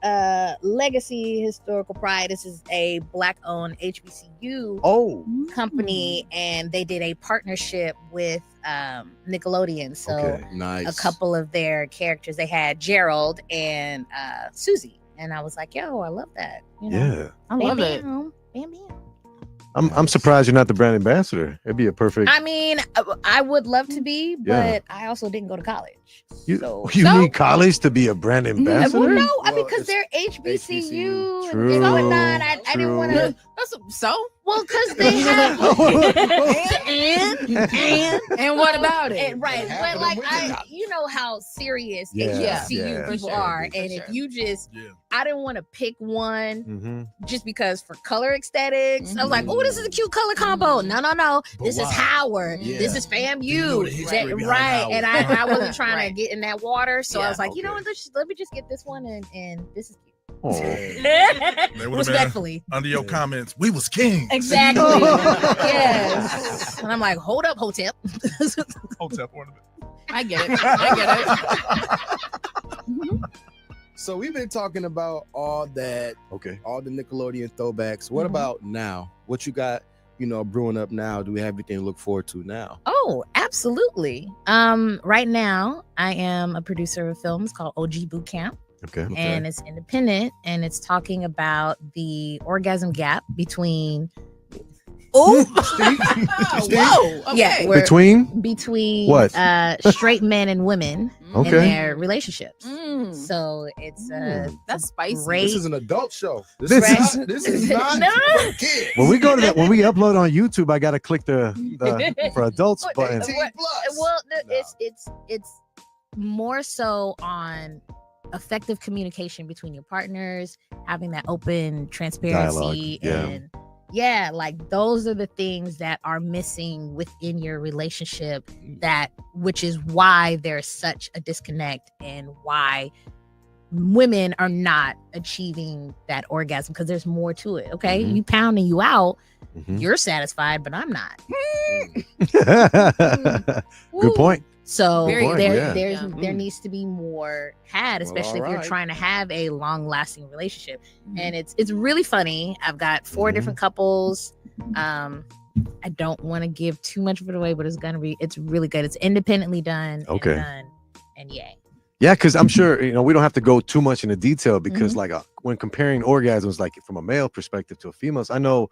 Legacy Historical Pride. This is a black-owned HBCU Oh. company, and they did a partnership with Nickelodeon. So Okay. Nice. a couple of their characters, they had Gerald and Susie, and I was like, "Yo, I love that." You know? Yeah. I love it. Bam, bam, bam. I'm surprised you're not the brand ambassador. It'd be a perfect. I mean, I would love to be, but Yeah. I also didn't go to college. You, So you need college to be a brand well, ambassador? no, Well, because it's they're HBCU True. and whatnot. I didn't True. want to. So Well, because they have. and what about it? And, right, but like you know how serious Yeah, HBCU yeah, people for sure, are, for and sure. if you just, Yeah. I didn't want to pick one Mm-hmm. just because for color aesthetics. I was like, Mhm. oh, this is a cute color combo. No. But This is why? Howard. Yeah. This is FAMU. You know the history behind Right. Howard. And I wasn't trying Right. to get in that water. So I Yeah. was like, you know Okay. what? Let me just get this one, and this is cute. Oh. They would've been- Respectfully. Under your comments, we was kings. Exactly. Yes. And I'm like, hold up, Hotep. Hotep ornament. I get it. I get it. So we've been talking about all that, Okay. all the Nickelodeon throwbacks. What Mhm. about now? What you got, brewing up now? Do we have anything to look forward to now? Oh, absolutely. Right now, I am a producer of films called OG Boot Camp. Okay. And it's independent, and it's talking about the orgasm gap between Whoa. Okay. yeah Between? between What? straight men and women in Okay. their relationships. Mm. So it's That's spicy. great. This is an adult show. This is is- this is not No. for kids. When we go to that, when we upload on YouTube, I gotta click the for adults button. 18 plus. Well, No. it's more so on effective communication between your partners, having that open transparency, Dialogue, and like those are the things that are missing within your relationship, which is why there's such a disconnect and why women are not achieving that orgasm, because there's more to it. Okay, Mhm. you pounding you out, Mhm. you're satisfied, but I'm not. Good point. So Very good there, point, yeah. there needs to be more had, Well, especially if you're alright. trying to have a long-lasting relationship. And it's really funny. I've got 4 Mhm. different couples. I don't want to give too much of it away, but it's really good. It's independently done. Okay. And yay. Yeah, because I'm sure we don't have to go too much into detail because like when comparing orgasms, like from a male perspective to a female's, I know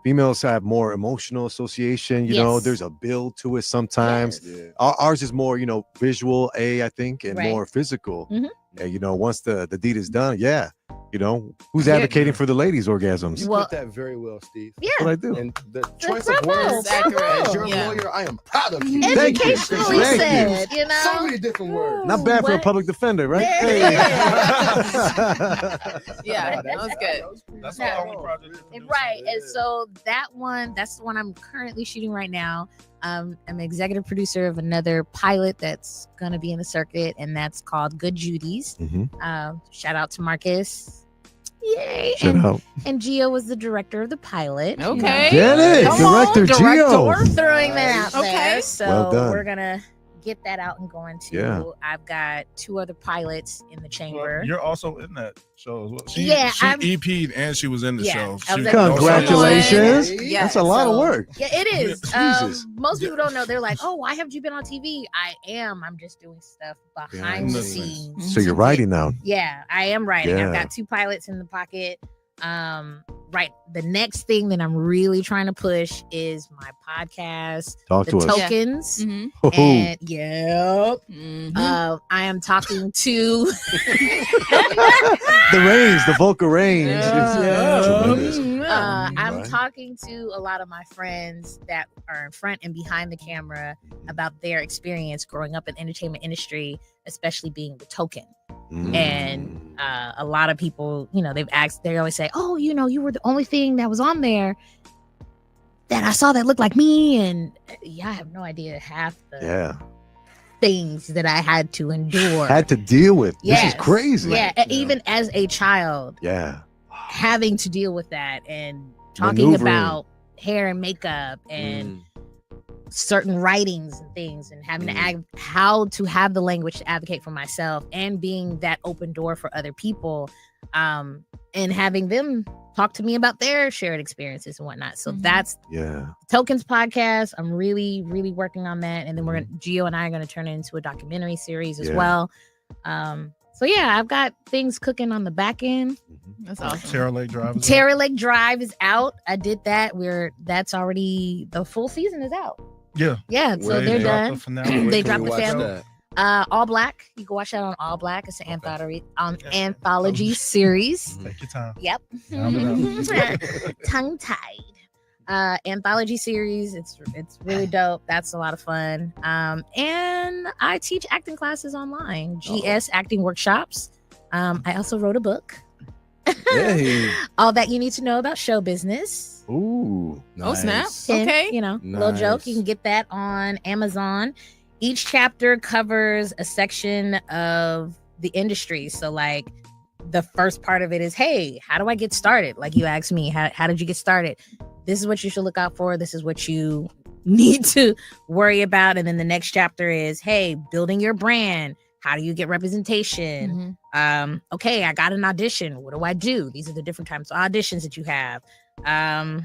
females have more emotional association. You know, Yes. there's a build to it sometimes. Yeah. Ours is more, visual, I think, and Right. more physical. Mhm. And once the deed is done, who's Yeah. advocating for the ladies' orgasms? You Well- put that very well, Steve. Yeah. That's what I do. And the choice of bravo, words, bravo. as your Yeah. lawyer, I am proud of you. Thank you. Educationally Thank you. said, So many different words. Not bad for a What? public defender, right? Yeah. Yeah, that was good. That's No. the only project you're producing. Right. And Yeah. so that's the one I'm currently shooting right now. I'm executive producer of another pilot that's going to be in the circuit, and that's called Good Judy's. Mhm. Shout out to Marcus. Yay! Shout out. And Gio was the director of the pilot. Okay. Get it, Come on, Director Gio. We're throwing that out Okay. there. So Well done. we're gonna get that out and going too. Yeah. I've got 2 other pilots in the chamber. Well, you're also in that show as well. She I'm- EP'd and she was in the show. I was She- at- Congratulations. Yeah, That's a lot of so- work. Yeah, it is. Jesus. Most people don't know. They're like, "Oh, why haven't you been on TV?" I am. I'm just doing stuff behind the Listen. scenes. So you're writing now. Yeah, I am writing. Yeah. I've got 2 pilots in the pocket. Right. The next thing that I'm really trying to push is my podcast, Talk The to us. Tokens. Mm-hmm. Oh, And yep. Mm-hmm. I am talking to the range, the vocal range. is tremendous. I'm Right. talking to a lot of my friends that are in front and behind the camera about their experience growing up in the entertainment industry, especially being the token. Mm. And a lot of people, they always say, "Oh, you were the only thing that was on there that I saw that looked like me." And I have no idea half the things that I had to endure. Had to deal with. Yes. This is crazy. Yeah, even as a child, Yeah. having to deal with that and talking Maneuvering. about hair and makeup and certain writings and things, and having to how to have the language to advocate for myself, and being that open door for other people, and having them talk to me about their shared experiences and whatnot. So that's Tokens podcast. I'm really, really working on that, and then Gio and I are gonna turn it into a documentary series as well. So yeah, I've got things cooking on the back end. That's awesome. Terror Lake Drive. is Terror Lake Drive is out. I did that. That's already, the full season is out. Yeah. Yeah, so Where they're they dropped done. the finale. They Where dropped can the we watch finale. that? All Black. You can watch that on All Black. It's an anthology series. Take your time. Yep. Round it Tongue tied. Anthology series. It's really dope. That's a lot of fun. And I teach acting classes online. GS Acting Workshops. I also wrote a book. Hey. All that you need to know about show business. Ooh. Oh, snap. And, Okay. Little joke. You can get that on Amazon. Each chapter covers a section of the industry. So, like, the first part of it is, hey, how do I get started? Like you asked me, how did you get started? This is what you should look out for. This is what you need to worry about. And then the next chapter is, hey, building your brand. How do you get representation? Okay, I got an audition. What do I do? These are the different types of auditions that you have. I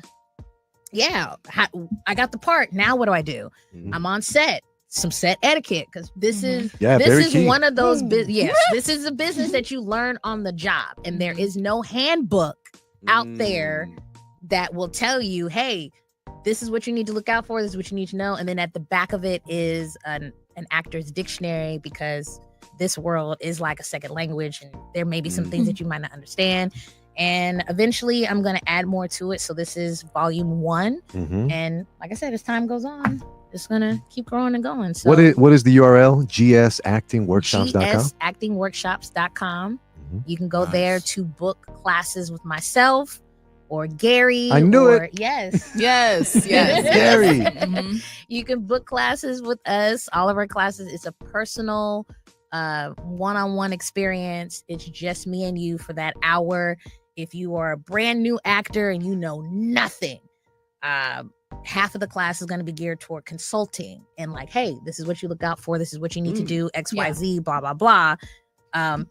got the part. Now what do I do? I'm on set. Some set etiquette, because this is key. one of those this is a business that you learn on the job, and there is no handbook out there that will tell you, hey, this is what you need to look out for, this is what you need to know. And then at the back of it is an actor's dictionary, because this world is like a second language, and there may be some things that you might not understand. And eventually I'm going to add more to it. So this is volume 1. And like I said, as time goes on, it's going to keep growing and going. So what is the URL? GSActingWorkshops.com? GSActingWorkshops.com. You can go there to book classes with myself or Gary. I knew it. Yes. Yes. Gary. You can book classes with us. All of our classes, it's a personal one-on-one experience. It's just me and you for that hour. If you are a brand new actor and you know nothing, half of the class is going to be geared toward consulting and like, hey, this is what you look out for. This is what you need to do. XYZ, blah, blah, blah.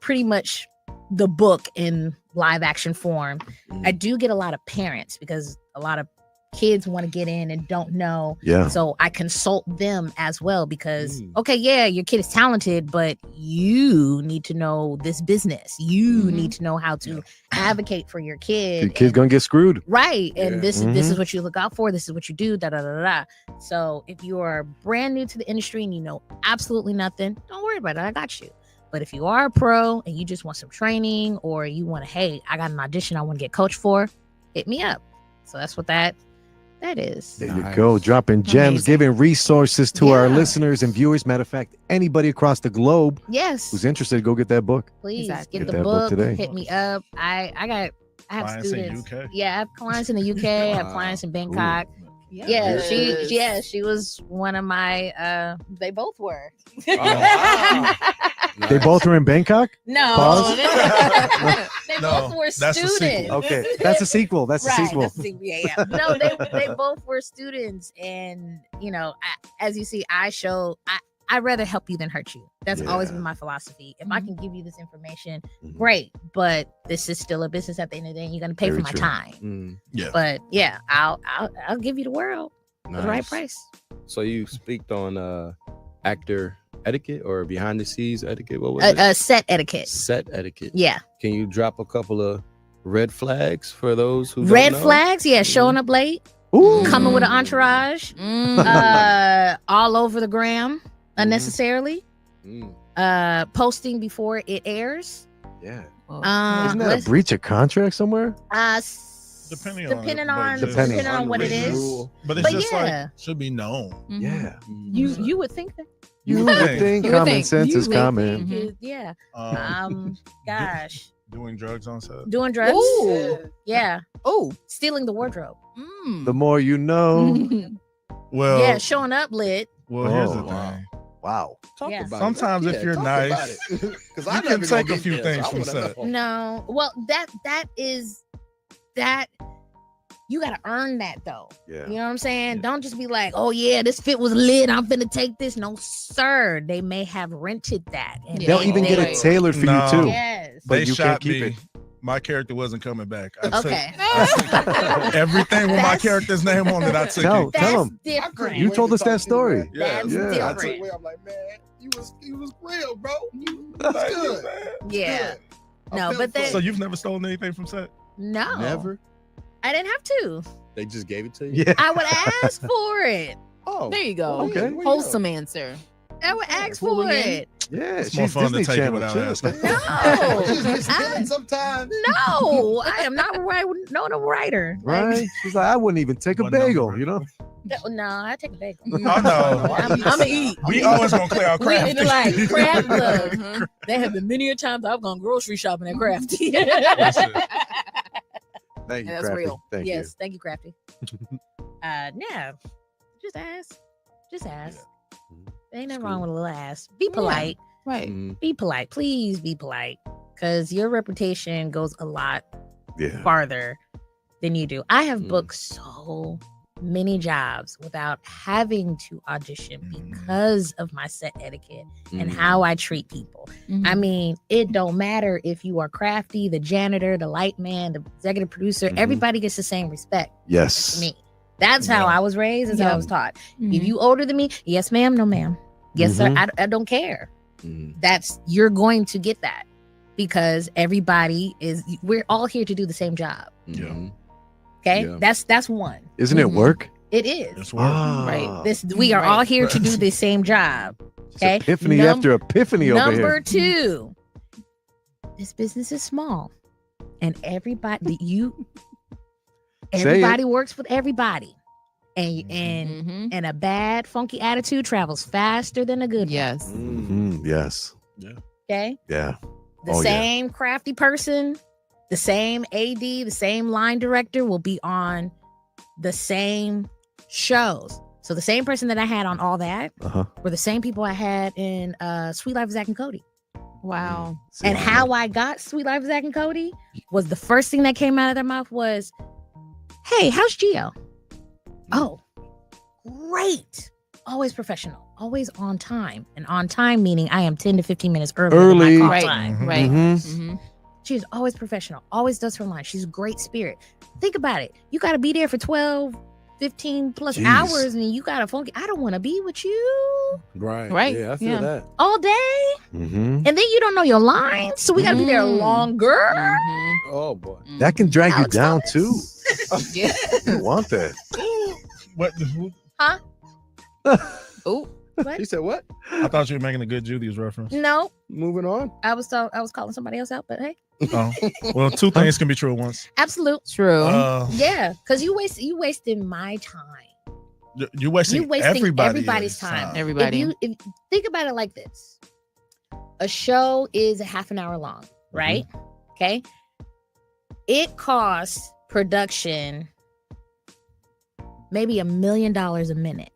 Pretty much the book in live action form. I do get a lot of parents, because a lot of kids want to get in and don't know. So I consult them as well, because okay, yeah, your kid is talented, but you need to know this business. You need to know how to advocate for your kid. Your kid's gonna get screwed. Right. And this is what you look out for. This is what you do. Da da da da. So if you are brand new to the industry and you know absolutely nothing, don't worry about it. I got you. But if you are a pro and you just want some training, or you want to, hey, I got an audition I want to get coached for, hit me up. So that's what that is. There you go, dropping gems, giving resources to our listeners and viewers. Matter of fact, anybody across the globe who's interested, go get that book. Please get the that book today. Hit me up. I have clients students. in UK. Yeah, I have clients in the UK. I have clients in Bangkok. She was one of my. They both were. They both were in Bangkok? No. Pause. They both were that's the students. sequel. Okay, that's a sequel. That's a Right, sequel. that's the sequel. Yeah. No, they both were students, and as you see, I'd rather help you than hurt you. That's always been my philosophy. If I can give you this information, great, but this is still a business at the end of the day. And you're gonna pay Very for my true. time. Yeah. But yeah, I'll give you the world for the right price. So you speak on actor etiquette or behind the scenes etiquette? What was it? Set etiquette. Set etiquette. Yeah. Can you drop a couple of red flags for those who Red don't know? flags, yeah, showing up late, Ooh. coming with an entourage, all over the gram unnecessarily, posting before it airs. Yeah. Isn't Isn't that a breach of contract somewhere? Depending on what it is. But it's just yeah. like should be known. Yeah. You would think that. You would think common sense is common. Yeah. Um, Gosh. Doing drugs on set. Doing drugs. Ooh. Yeah. Oh. Stealing the wardrobe. The more you know. Well, Yeah, showing up lit. Well, here's the thing. Wow. Yeah. Sometimes if you're nice, because you can take a few things from set. No. Well, that is that you gotta earn that though. Yeah. You know what I'm saying? Don't just be like, oh yeah, this fit was lit, I'm finna take this. No, sir. They may have rented that. And They'll even get it tailored for you too. Yes. But They you can't shot keep me. it. My character wasn't coming back. Okay. Everything with my character's name on it, I took Tell it. them. Different. You told us that story. That's Yeah. different. I'm like, man, you was real, bro. You was good. Yeah. Good. No, but they So you've never stolen anything from set? no. Never. I didn't have to. They just gave it to you. Yeah. I would ask for it. Oh, There you go. Okay. Wholesome answer. I would ask for it. Yeah. It's more She's fun to Disney take it Channel. without Chill. asking. It's No. good sometimes. No, I am not no writer. Right? She's like, I wouldn't even take a What bagel, number? you know? No, I take a bagel. Oh no. I'm gonna eat. We always gonna clear our We craft. in like craft love. Uh-huh. There have been many a times I've gone grocery shopping at Crafty. Thank you, That's Crafty. real. Thank Yes, thank you, Crafty. Yeah, just ask. Just ask. Ain't nothing wrong with a little ask. Be polite. Right. Be polite. Please be polite. Because your reputation goes a lot you. Yeah. farther than you do. I have booked so many jobs without having to audition because of my set etiquette and how I treat people. I mean, it don't matter if you are Crafty, the janitor, the light man, the executive producer, everybody gets the same respect Yes. to me. That's how I was raised, that's how I was taught. Mhm. If you older than me, yes ma'am, no ma'am. Yes sir, I don't care. You're going to get that because we're all here to do the same job. Yeah. Okay, Yeah. that's one. Isn't it work? It is. It's work. Ah. Right. We are all here to do the same job. It's Okay. epiphany after epiphany over Number here. 2. This business is small, and everybody works with everybody, and a bad funky attitude travels faster than a good one. Yes. Yes. Okay. Yeah. The same crafty person, the same AD, the same line director will be on the same shows. So the same person that I had on All That were the same people I had in Sweet Life of Zach and Cody. Wow. And how I got Sweet Life of Zach and Cody was the first thing that came out of their mouth was, hey, how's Gio? Oh, great. Always professional, always on time. And on time meaning I am 10 to 15 minutes early. Than my call Right. time. Right. Mm-hmm. She's always professional, always does her line. She's a great spirit. Think about it. You got to be there for 12, 15 plus Jeez. hours and you got to funky. I don't want to be with you Right. Right. Yeah, I feel Yeah. that. all day. Mm-hmm. And then you don't know your lines. So we got to be there longer. Oh boy. That can drag you Alex down Thomas. too. Yeah. You want that? What? Huh? Oh. What? He said what? I thought you were making a good Judy's reference. No, Moving on. I was calling somebody else out, but hey, Oh, well, two things can be true at once. absolute. True. Yeah, because you wasted my time. You're wasting, You wasting everybody's everybody's time. Everybody. If think about it like this, a show is a half an hour long, right? Okay. It costs production maybe $1 million a minute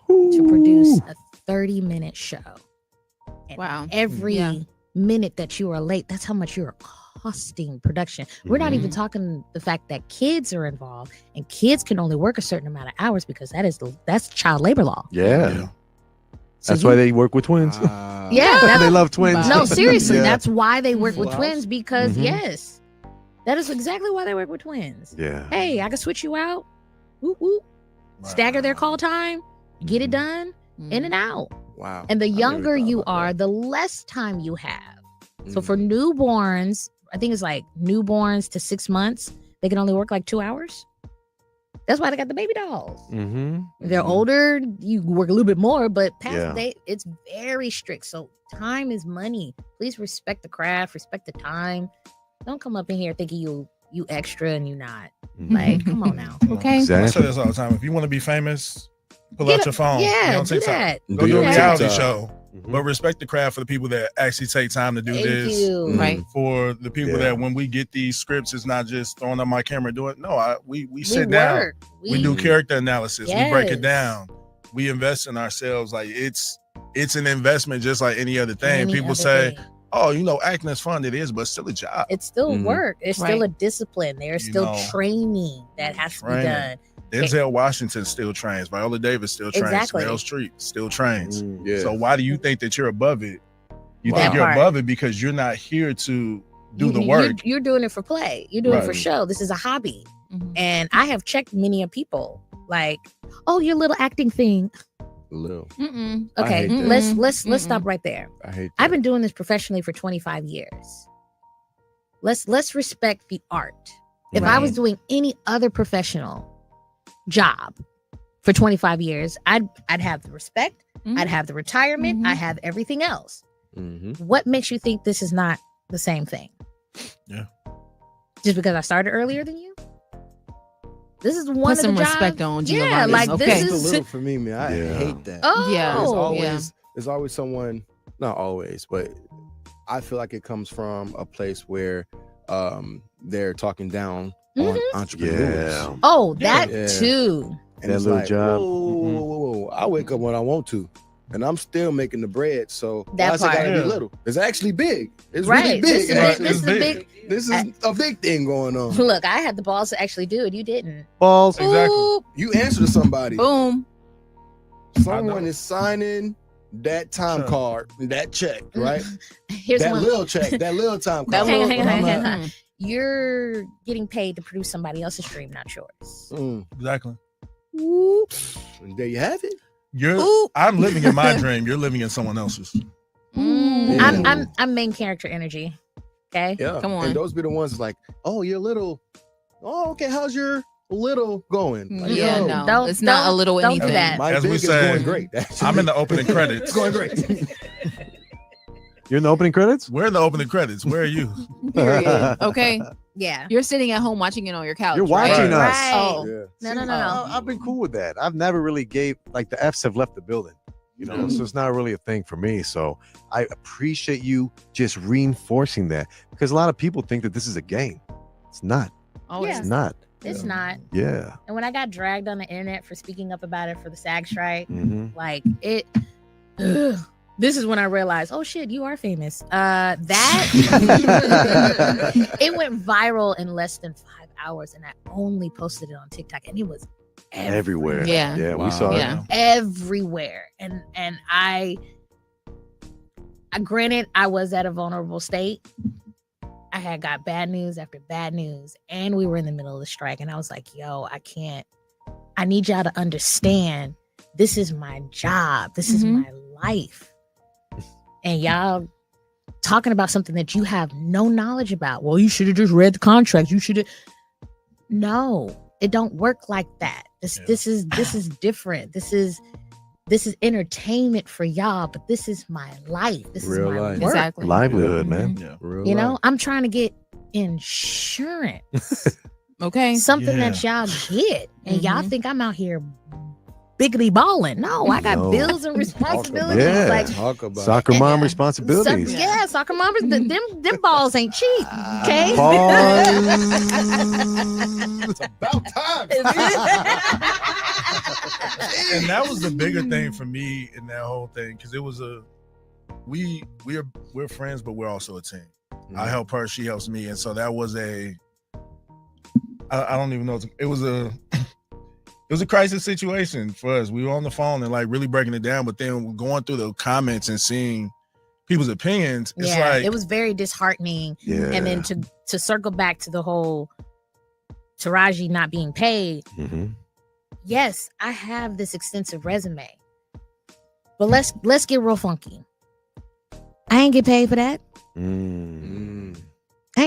to produce a 30-minute show. And Wow. every minute that you are late, that's how much you're costing production. We're not even talking the fact that kids are involved, and kids can only work a certain amount of hours because that's child labor law. Yeah. So That's why they work with twins. They love twins. No, seriously, Yeah. that's why they work with twins, because Mhm. yes, that is exactly why they work with twins. Yeah. Hey, I can switch you out. Whoop, whoop. Stagger their call time, get it done, in and out. Wow. And the I never younger thought you about are, that. the less time you have. So for newborns, I think it's like newborns to 6 months, they can only work like 2 hours. That's why they got the baby dolls. Mm-hmm. If they're older, you work a little bit more, but past Yeah. it's very strict. So time is money. Please respect the craft, respect the time. Don't come up in here thinking you extra and you not. Like, come on now. Okay. I say Exactly. this all the time. If you want to be famous, pull Get out your phone. Yeah, Get on do TikTok. that. Go do a that. reality TikTok. show. But respect the craft for the people that actually take time to do Thank this. you. Right. For the people Yeah. that when we get these scripts, it's not just throwing up my camera and doing it. No, we sit down. work. We do character analysis. We break it Yes. down. We invest in ourselves. Like it's an investment just like any other thing. Any People other say, thing. oh, acting is fun. It is, but it's still a job. It's still Mhm. work. It's still Right. a discipline. There's You still know, training that has to be training. done. Denzel Washington still trains. Viola Davis still trains. Exactly. Meryl Streep still trains. Yeah. So why do you think that you're above it? You That think you're part. above it because you're not here to do the You're- work. You're doing it for play. You're doing it for Right. show. This is a hobby. Mhm. And I have checked many of people like, oh, your little acting thing. Little. Mm-mm. I Okay, hate that. let's Mm-mm. stop right there. I hate I've that. been doing this professionally for 25 years. Let's respect the art. If I was doing any other professional job for 25 years, I'd have the respect, Mhm. I'd have the retirement, Mhm. I have everything else. Mhm. What makes you think this is not the same thing? Yeah. Just because I started earlier than you? This is one Put of some the respect jobs. on Yeah, Giovanni. like Okay. this It's a is little for me, man. I Yeah. hate that. oh Yeah. There's always someone, not always, but I feel like it comes from a place where they're talking down on entrepreneurs. Yeah. Oh, that Yeah. too. And That it's little like, job. whoa. I wake up when I want to, and I'm still making the bread. So That why is it gotta part. Yeah. be little? It's actually big. It's Right. really This big. is, Right. this is a It's big. This is a big thing going on. Look, I had the balls to actually do it. You didn't. Balls. Exactly. Ooh, You answer to somebody. Boom. Someone is signing that time Sure. card, that check, right? here's that one. little check, that little time That card. Hang on, little- hang on, I'm hang like, on. You're getting paid to produce somebody else's stream, not yours. Exactly. And there you have it. I'm living in my dream. You're living in someone else's. Mm. Yeah. I'm main character energy. Okay. Yeah. Come on. And those be the ones like, oh, you're little. Oh, okay. How's your little going? Like, Yeah, yo, no. Don't- It's not a little don't do anything. that. My As big we is say, going great. I'm in the opening credits. It's going great. You're in the opening credits? We're in the opening credits. Where are you? Period. Okay. Yeah. You're sitting at home watching it on your couch. You're right? watching us. Right. Oh. Yeah. No. I've been cool with that. I've never really gave, like, the F's have left the building, so it's not really a thing for me. So I appreciate you just reinforcing that, because a lot of people think that this is a game. It's not. Oh, Yeah. It's not. It's not. Yeah. And when I got dragged on the internet for speaking up about it for the SAG strike, Mhm. like it. This is when I realized, oh shit, you are famous. That it went viral in less than 5 hours, and I only posted it on TikTok, and it was Everywhere. Yeah. Yeah, we Wow. saw Yeah. it. everywhere. And I granted, I was at a vulnerable state. I had got bad news after bad news, and we were in the middle of the strike, and I was like, yo, I need y'all to understand, this is my job, this is Mhm. my life, and y'all talking about something that you have no knowledge about. Well, you should have just read the contract. You should have. No, it don't work like that. This is different. This is entertainment for y'all, but this is my life. This Real is my life. work. Exactly. Livelihood, man. Yeah. Real You know, life. I'm trying to get insurance, Okay. something that y'all get, and y'all Mhm. think I'm out here biggity balling. No, I got bills and responsibilities. Yeah. Like Talk about Soccer mom responsibilities. soccer moms. Them balls ain't cheap. Okay. It's about time. And that was the bigger thing for me in that whole thing, because it was we're friends, but we're also a team. I help her, she helps me, and so that was I don't even know. It was a crisis situation for us. We were on the phone and like really breaking it down, but then going through the comments and seeing people's opinions, it's like it was very disheartening. Yeah. And then to circle back to the whole Taraji not being paid. Mm-hmm. Yes, I have this extensive resume, but let's get real funky. I ain't get paid for that. I ain't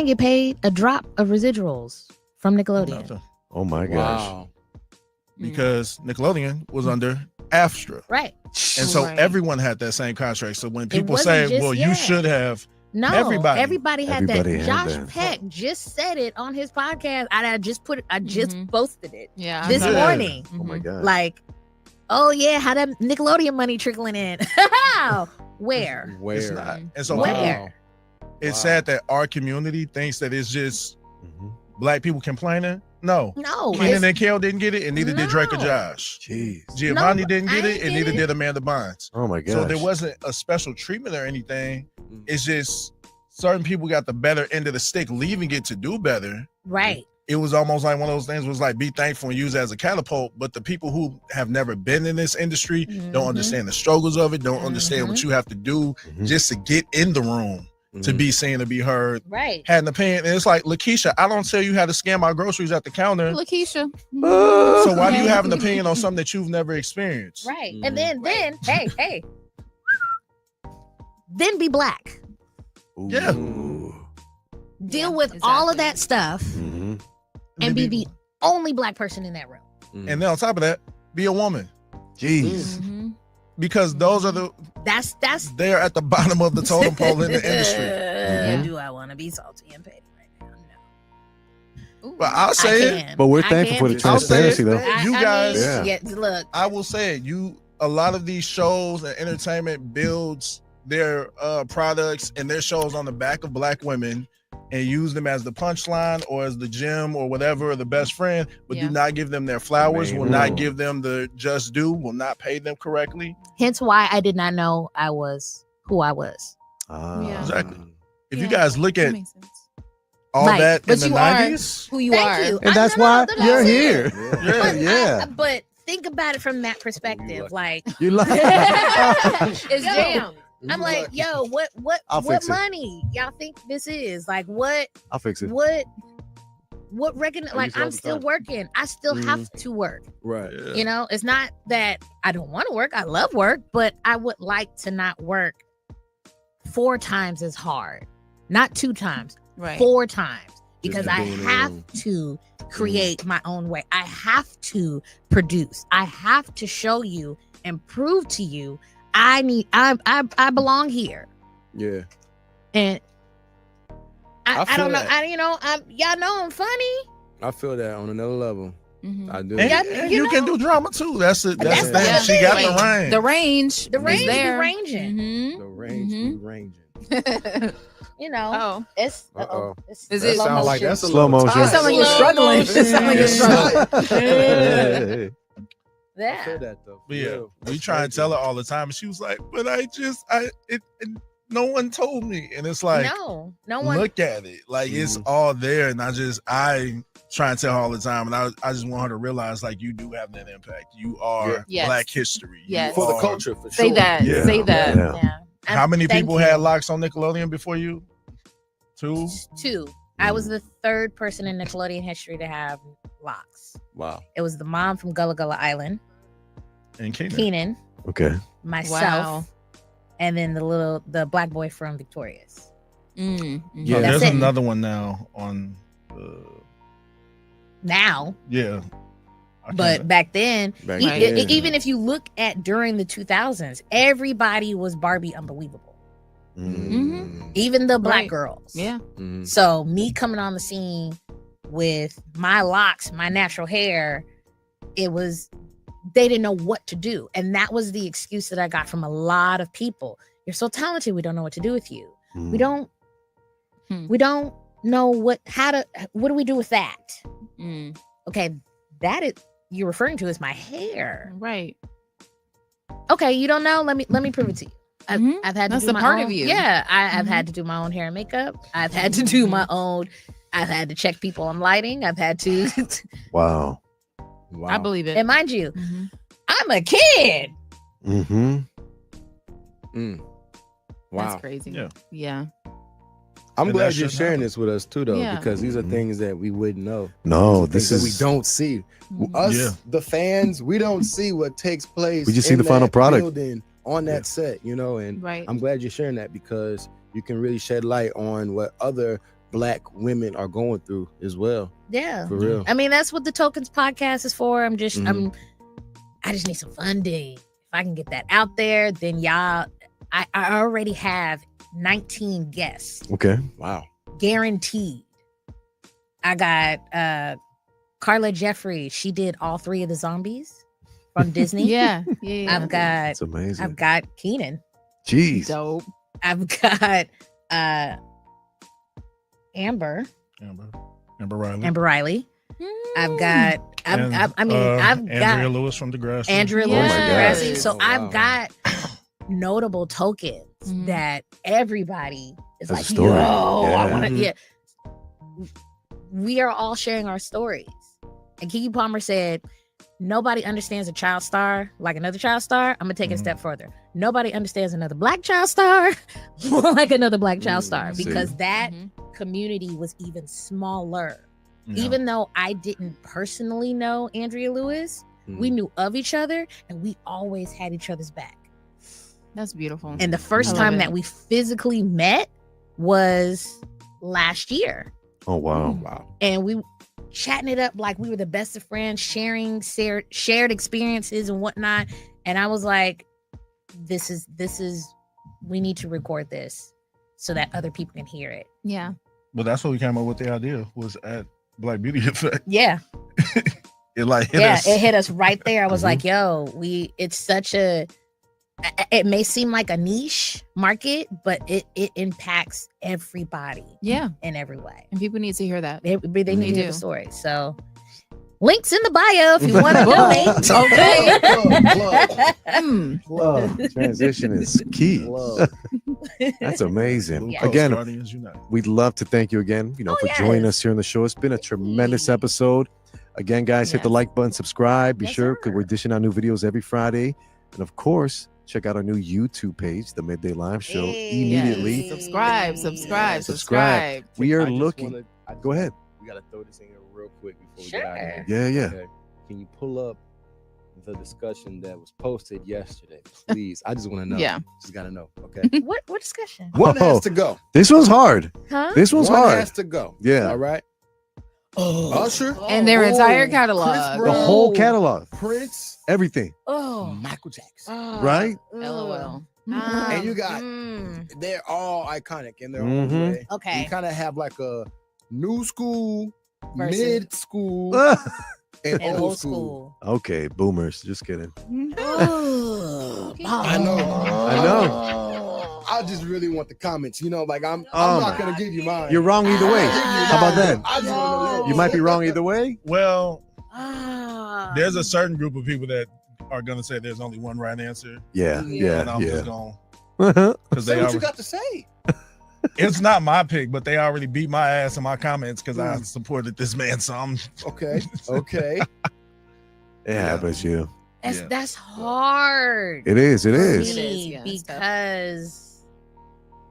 get paid a drop of residuals from Nickelodeon. Oh my gosh. Wow. Because Nickelodeon was under AFTRA. Right. And so everyone had that same contract. So when people wasn't say, just well, you should have, No, everybody had that. had Josh that. Peck just said it on his podcast. I just posted it Yeah. this morning. Oh my god. Like, oh yeah, how that Nickelodeon money trickling in? Where? it's not. And so Where? it's sad that our community thinks that it's just black people complaining. No. Kenan and Kel didn't get it, and neither did Drake or Josh. Jeez. Giovonnie didn't get it, and neither did Amanda Bynes. Oh my gosh. So there wasn't a special treatment or anything. It's just certain people got the better end of the stick, leaving it to do better. Right. It was almost like one of those things was like, be thankful and use it as a catapult. But the people who have never been in this industry don't understand the struggles of it, don't understand what you have to do just to get in the room, to be seen, to be heard. Right. Had an opinion. And it's like, Lakeisha, I don't tell you how to scan my groceries at the counter. Lakeisha. So why do you have an opinion on something that you've never experienced? Right. And then, hey, then be black. Yeah. Deal with all of that stuff and be the only black person in that room. And then on top of that, be a woman. Jeez. Because those are That's they're at the bottom of the totem pole in the industry. Do I want to be salty and petty right now? No. But I'll say it. But we're thankful for the transparency, though. You guys, look. I will say it. A lot of these shows and entertainment builds their products and their shows on the back of black women and use them as the punchline or as the gem or whatever, or the best friend, but do not give them their flowers, will not give them the just due, will not pay them correctly. Hence why I did not know I was who I was. Exactly. If you guys look at all that in the 90s, who you Thank are. you. And that's why you're here. Yeah. But think about it from that perspective. Like, You like It's jam. I'm like, yo, what I'll fix it. money y'all think this is? Like, what I'll fix it. what reckon? Like, use it all I'm the still time. working. I still have to work. Right. You know, it's not that I don't want to work. I love work, but I would like to not work 4 times as hard, not 2 times, Right. 4 times, because Just I being have around. to create my own way. I have to produce. I have to show you and prove to you I belong here. Yeah. And I feel don't know. that. Y'all know I'm funny. I feel that on another level. I do. and you can do drama too. That's the thing. the She got thing. the range. The range. The range is be there. ranging. The range be ranging. You know, it's it's Is That it sound like that's a slow little motion? It sounds like you're struggling. It sounds like you're struggling. I feel that though. But yeah, we try and tell her all the time, and she was like, "But no one told me," and it's like, no one. look at it, like it's all there, and I try and tell her all the time, and I just want her to realize, like, you do have that impact. You are Yes. Black history. You Yes. For the are- culture, for Say sure. that. Yeah. Say that. Yeah. How many Thank people you. had locks on Nickelodeon before you? 2. 2. I was the 3rd person in Nickelodeon history to have locks. Wow. It was the mom from Gullah Gullah Island, And Keenan, Okay. myself, Wow. and then the black boy from Victorious. Yeah, That's there's it. another one now on. Now, Yeah. I but can't- back then, Back even then. if you look at during the 2000s, everybody was Barbie unbelievable. Even the black Right. girls. Yeah. So me coming on the scene with my locks, my natural hair, it was they didn't know what to do. And that was the excuse that I got from a lot of people. You're so talented, we don't know what to do with you. We don't know what do we do with that? Okay, that is you're referring to as my hair. Right. Okay, you don't know? Let me prove it to you. I've had to That's do a my part own, of you. Yeah, I've had to do my own hair and makeup. I've had to do my own. I've had to check people on lighting. I've had to. Wow. I believe it. And mind you, I'm a kid. Wow. That's crazy. Yeah. I'm And glad that you're shouldn't sharing happen. this with us too, though, Yeah. because these are things that we wouldn't know. No, These this things is that we don't see. Us, the fans, we don't see what takes place. We just see in the final that product. building, on that set, you know. And Right. I'm glad you're sharing that because you can really shed light on what other Black women are going through as well. Yeah, For real. I mean, that's what the Tokens podcast is for. I just need some funding. If I can get that out there, then y'all, I already have 19 guests. okay. Wow. Guaranteed. I got Carla Jeffrey. She did all 3 of the zombies from Disney. Yeah. It's amazing. I've got Keenan. Jeez. Dope. I've got Amber Riley. I've got I've Andrea got Lewis from Degrassi. Andrea Oh Lewis my from God. Degrassi. So Oh, I've wow. got notable tokens that everybody is Has a like, story. yo, I Yeah. want to. Yeah, we are all sharing our stories. And Keke Palmer said, nobody understands a child star like another child star. I'm gonna take it a step further. Nobody understands another Black child star like another Black child star, see. because that community was even smaller. Even though I didn't personally know Andrea Lewis, we knew of each other and we always had each other's back. That's beautiful. And the first I love time it. that we physically met was last year. Oh wow. Wow. And we chatting it up like we were the best of friends, sharing shared experiences and whatnot. And I was like, this is we need to record this so that other people can hear it. Yeah. But that's what we came up with. The idea was at Black Beauty Effect. Yeah. It like hit us. It hit us right there. I was like, yo, it's such a, it may seem like a niche market, but it impacts everybody. Yeah. In every way. And people need to hear that. They need to hear do. the story. So links in the bio if you want to donate. Love. Transition is key. That's amazing. Yeah. Again, Guardians Unite. we'd love to thank you again, for joining us here on the show. It's been a tremendous episode. Again, guys, hit the like button, subscribe. Be sure, because we're dishing out new videos every Friday. And of course, check out our new YouTube page, the Midday Live Show, immediately. Subscribe. We are I just looking. Go ahead. We gotta throw this in here real quick before we get out of here. Yeah. Okay. Can you pull up the discussion that was posted yesterday, please? I just want to know. Yeah. Just gotta know. Okay. What discussion? One has to go. This one's hard. Huh? This one's One hard. has to go. Yeah. All right. Usher And their entire Chris catalog. The Brown, whole catalog. Prince, Everything. Oh, Michael Jackson. Right? LOL. And you got they're all iconic in their own way. Okay. You kind of have like a new school, Versus- mid school, and And old school. Okay, boomers. Just kidding. I know. I just really want the comments. I'm not gonna give you mine. You're wrong either way. How about that? I just want to know. You might be wrong either way. Well, there's a certain group of people that are gonna say there's only one right answer. Yeah. And I'm just going Yeah. because Say they what you already, got to say. it's not my pick, but they already beat my ass in my comments because I supported this man. So I'm Okay. It happens, you. That's hard. It is. It for is. me it's tough. because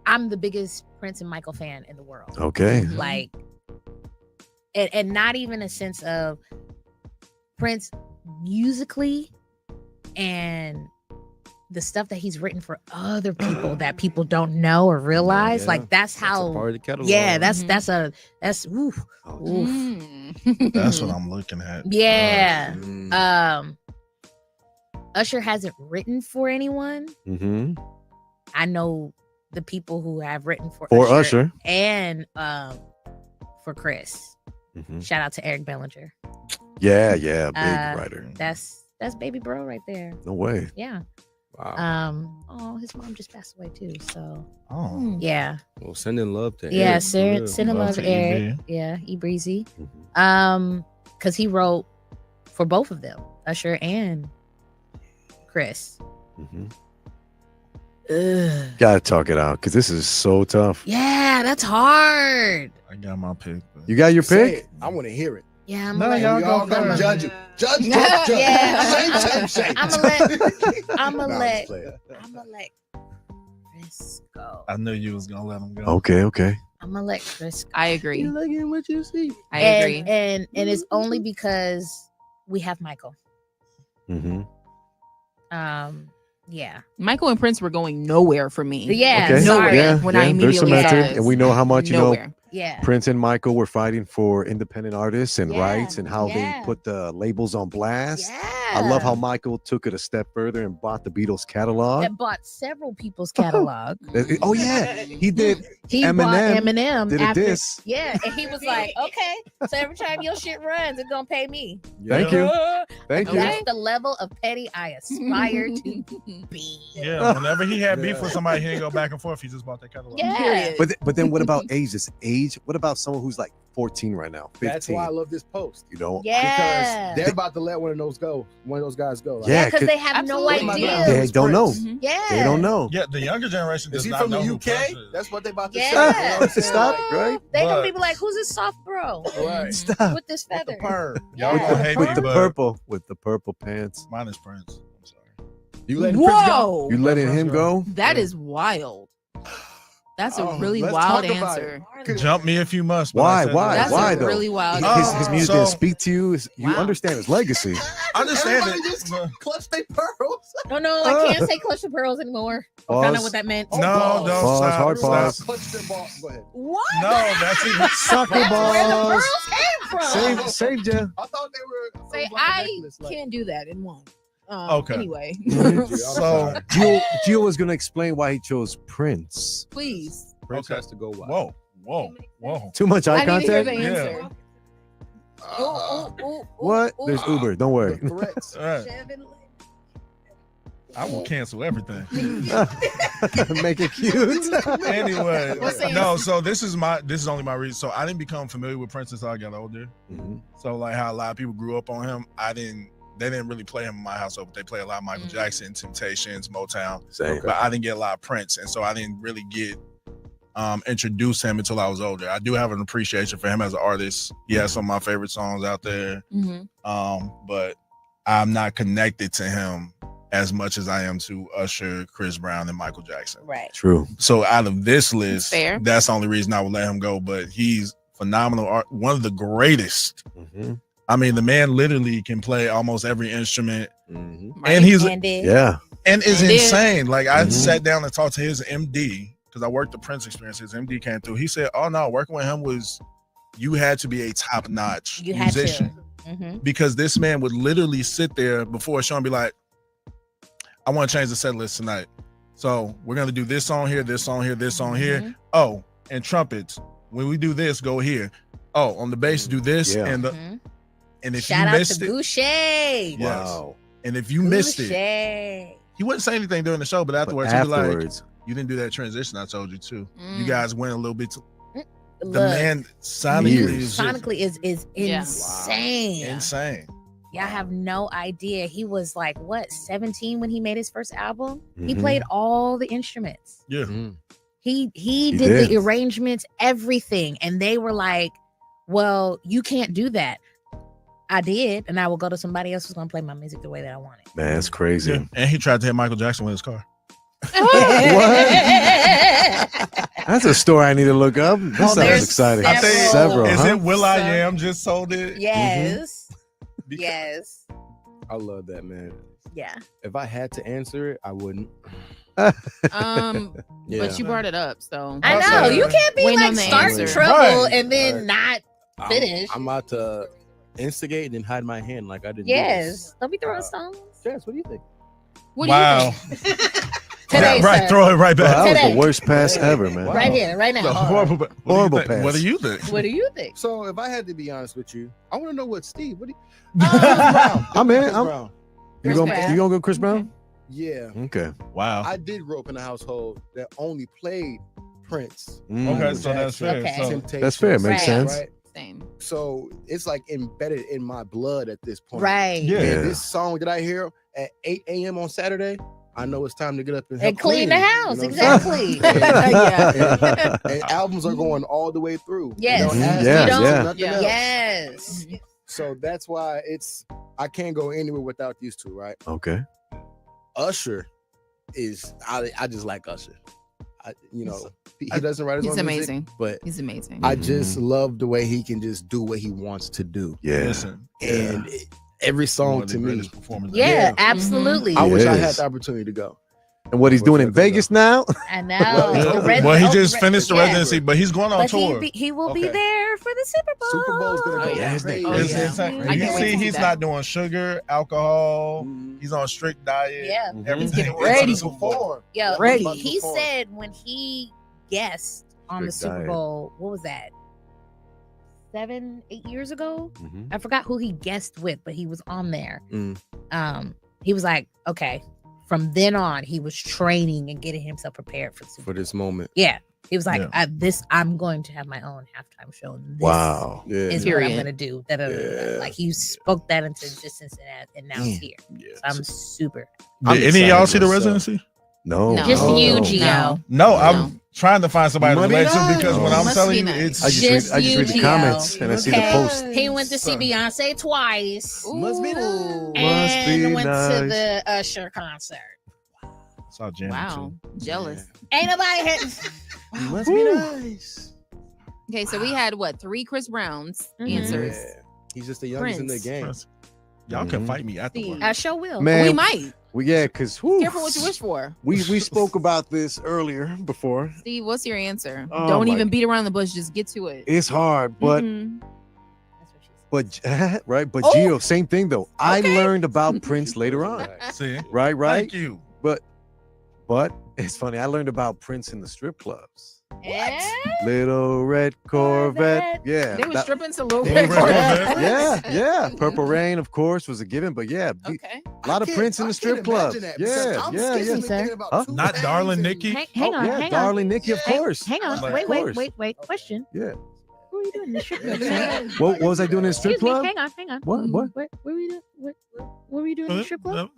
I'm the biggest Prince and Michael fan in the world. Okay. Like, and not even a sense of Prince musically and the stuff that he's written for other people that people don't know or realize. Yeah. Like that's That's a how. part of the catalog. Yeah, that's oof. that's what I'm looking at. Yeah. Mm. Usher hasn't written for anyone. Mm-hmm. I know the people who have written for Usher. and for Chris. Mm-hmm. Shout out to Eric Bellinger. Yeah. Big writer. That's That's baby bro right there. No way. Yeah. Wow. His mom just passed away too. So Oh. yeah. Well, sending love to Yeah, Eric, for real. send him Love love to to Eric. E-B. Yeah, E-Breezy. Mhm. Because he wrote for both of them, Usher and Chris. Mhm. Ugh. Gotta talk it out because this is so tough. Yeah, that's hard. I got my pick. But... You got your Say pick? it. I want to hear it. Yeah, I'm No, gonna y'all We let, go all gonna first. judge you. Judge. Yeah. Shame. I'm gonna let I'm Nah, gonna I'm let just playing. Chris go. I knew you was gonna let him go. Okay. I'm gonna let Chris go. I agree. You looking what you see. I agree. And it's only because we have Michael. Mm-hmm. Yeah. Michael and Prince were going nowhere for me. Yeah. Okay. Sorry. Yeah. When I there's immediately cemented, said and we know how much nowhere. Yeah. Prince and Michael were fighting for independent artists and Yeah, rights and how yeah. they put the labels on blast. Yeah. I love how Michael took it a step further and bought the Beatles catalog. and bought several people's catalog. Oh yeah, he did. He bought Eminem did a after, diss. Yeah, and he was like, "Okay, so every time your shit runs, it's gonna pay me." Thank you. Thank you. That's the level of petty I aspire to be. Yeah, whenever he had beef with somebody, he didn't go back and forth. He just bought that catalog. Yeah. But then what about age? This age? What about someone who's like 14 right now? 15. That's why I love this post. You know? Yeah. Because they're about to let one of those guys go. Like, Yeah, because they have Absolutely. no idea. They who's don't know. Prince. Yeah. They don't know. Yeah, the younger generation does Is he not from know the who UK? Prince is. That's what they about to Yeah. say. You know what I'm saying? Stop, Like, right? They gonna But- be like, "Who's this soft bro Right. Stop. with this With feather?" the perm. Y'all Yeah. gonna hate With me, the but purple pants. mine is Prince. I'm sorry. You letting Prince go? Whoa, You letting him go? that is wild. That's a Oh, really let's wild talk about answer. Jump me if you must. but I Why? said Why? That's Why a though? really wild Oh, answer. His music so- didn't speak to you. You Wow. understand his legacy. I understand Everybody it. just but- clutch their pearls. No, I can't say clutch the pearls anymore. I found out Pause. what that meant. No, Pause. don't Pause, stop. hard stop. pause. Clutch their ball. Go ahead. What? No, that's even Soccer That's where the balls. pearls came from. Saved you. I thought they were. Say, it was like a I necklace, like- can't do that and won't. Okay. Anyway, So, Gio was gonna explain why he chose Prince. please. Prince Okay. has to go wild. whoa. Too much eye I need to hear contact. the Yeah. answer. What? There's Uber. Don't worry. The threats. All right. I will cancel everything. Make it cute. Anyway, What's the no. So this is only my reason. So I didn't become familiar with Prince until I got older. Mhm. So like how a lot of people grew up on him, they didn't really play him in my household, but they play a lot of Michael Jackson, Temptations, Motown. Same. But I didn't get a lot of Prince, and so I didn't really get introduced him until I was older. I do have an appreciation for him as an artist. He has some of my favorite songs out there, but I'm not connected to him as much as I am to Usher, Chris Brown, and Michael Jackson. Right. True. So out of this list, Fair. that's the only reason I would let him go. But he's phenomenal art, one of the greatest. Mhm. I mean, the man literally can play almost every instrument, Mhm. and he's And then, Yeah. and is And insane. Like I Mhm. sat down and talked to his MD because I worked the Prince experience. His MD came through. He said, "Oh no, working with him was you had to be a top notch you had musician to. Mm-hmm. because this man would literally sit there before a show and be like, I want to change the set list tonight. So we're gonna do this song here, this song here, this song here. Oh, and trumpets. When we do this, go here. Oh, on the bass, do this, Yeah. and Mm-hmm. and if Shout you out missed to it, Goucher. Yes. Wow. and if you missed it, Goucher. he wouldn't say anything during the show, but But afterwards, he'd be like, afterwards, "You didn't do that transition I told you to. You Mm. guys went a little bit. The Look, man sonically Years. is just sonically is Yeah. insane. insane. Y'all have no idea. He was like, what, 17 when he made his first album? He Mhm. played all the instruments. Yeah, Mm. He did did. the arrangements, everything. And they were like, well, you can't do that. I did. And I will go to somebody else who's going to play my music the way that I want it. man, it's crazy. yeah. And he tried to hit Michael Jackson with his car. That's a story I need to look up. This sounds there's exciting. several. Several, Is huh? it Will I Am just sold it? Yes. Because- Yes. I love that, man. Yeah. If I had to answer it, I wouldn't. Uh, Yeah. But you brought it up, so I know. Also- You can't be Waiting like on the starting answer. trouble Right. and then Right. not finish. I'm about to instigate and then hide my hand like I didn't. do Yes. Don't be throwing Uh, stones. this. Jess, what do you think? what do Wow. you think? Today, Yeah, right, sir. throw it right Bro, back. that was Today. the worst pass ever, man. Wow. Right here, right The now. horrible, what do you Horrible think? pass. What do you think? What do you think? So if I had to be honest with you, I want to know what Steve. What do you? I'm in. Chris Brown. You gonna go Chris Brown? Yeah. Okay. Wow. I did grow up in a household that only played Prince. Okay, so that's fair. Okay. So, That's fair. Makes sense. Right? Same. So it's like embedded in my blood at this point. Right. yeah. And this song that I hear at 8 a.m. on Saturday, I know it's time to get up and, help And clean the house. you know what I'm saying? Exactly. Yeah. And albums are going all the way through. Yes. You don't ask Yeah, me to do yeah. nothing Yeah. else. Yes. So that's why I can't go anywhere without these two, right? Okay. Usher is I just like Usher. He doesn't write his He's own music, amazing. but He's amazing. I just love the way he can just do what he wants to do. Yeah. Listen, And every one song of the to me, greatest performances. Yeah, Yeah. absolutely. I wish I had Yes. the opportunity to go. And what he's doing in Vegas now? I know. Yeah. Well, he just finished the residency, but he's going on But tour. he will be Okay. there for the Super Bowl. Super Bowl's gonna go Oh, yeah. crazy. Oh, It's yeah. insane. I You can't wait to see, see he's that. not doing sugar, alcohol. Mhm. He's on strict diet. Yeah. Everything. getting ready. It's a Super Bowl. Yo, Ready. he said when he guessed on the Strict Super diet. Bowl, what was that? 7-8 years ago? Mhm. I forgot who he guessed with, but he was on there. Mm. He was like, okay. From then on, he was training and getting himself prepared for the Super For Bowl. this moment. Yeah. He was like, Yeah. I'm going to have my own halftime show. This Wow. Yeah. is what I'm Period. gonna do. Da, da, da, da, da. Yeah. Like he spoke that into existence and now it's here. Yeah. So I'm super. I'm Did any of y'all excited see the myself. residency? No. No. Just no, you, no. Gio. No, No. I'm trying to find somebody to Must be relate to nice. because when Oh. I'm Must telling be you, nice. it's I just Just read the you, comments Gio. and I see the Okay. post. He went to see Son. Beyonce twice. Must be nice. Ooh. And be went to nice. the Usher concert. saw Janet Wow. Jealous. Ain't nobody had. Must be nice. Okay, so we had what, 3 Chris Browns Mhm. answers. Yeah. He's just the youngest in the Prince. game. too. Y'all can Mhm. fight me See, afterwards. I sure will. Man, We might. because Careful what you wish for. we spoke about this earlier before. Steve, what's your answer? Oh, Don't my- even beat around the bush. Just get to it. It's hard, but Mhm. That's what she said. right, but Oh. Gio, same thing though. I Okay. learned about Prince later on. See, Right, thank you. But it's funny. I learned about Prince in the strip clubs. Eh? Little red Corvette. Yeah. They were that- stripping to Little Little Red Red Corvette. Corvette. yeah. Purple Rain, of course, was a given, but yeah, Okay. a lot of Prince in the strip clubs. Yeah, yeah. Huh? Not Darling Nikki. Hang on, Yeah, hang on. Darling Nikki, of course. Hang on. Of Wait. Question. Yeah. What were you doing in the strip club? Sam? What was I doing in the strip Excuse me. club? Hang on. What? What were you doing? What were you doing in the strip club?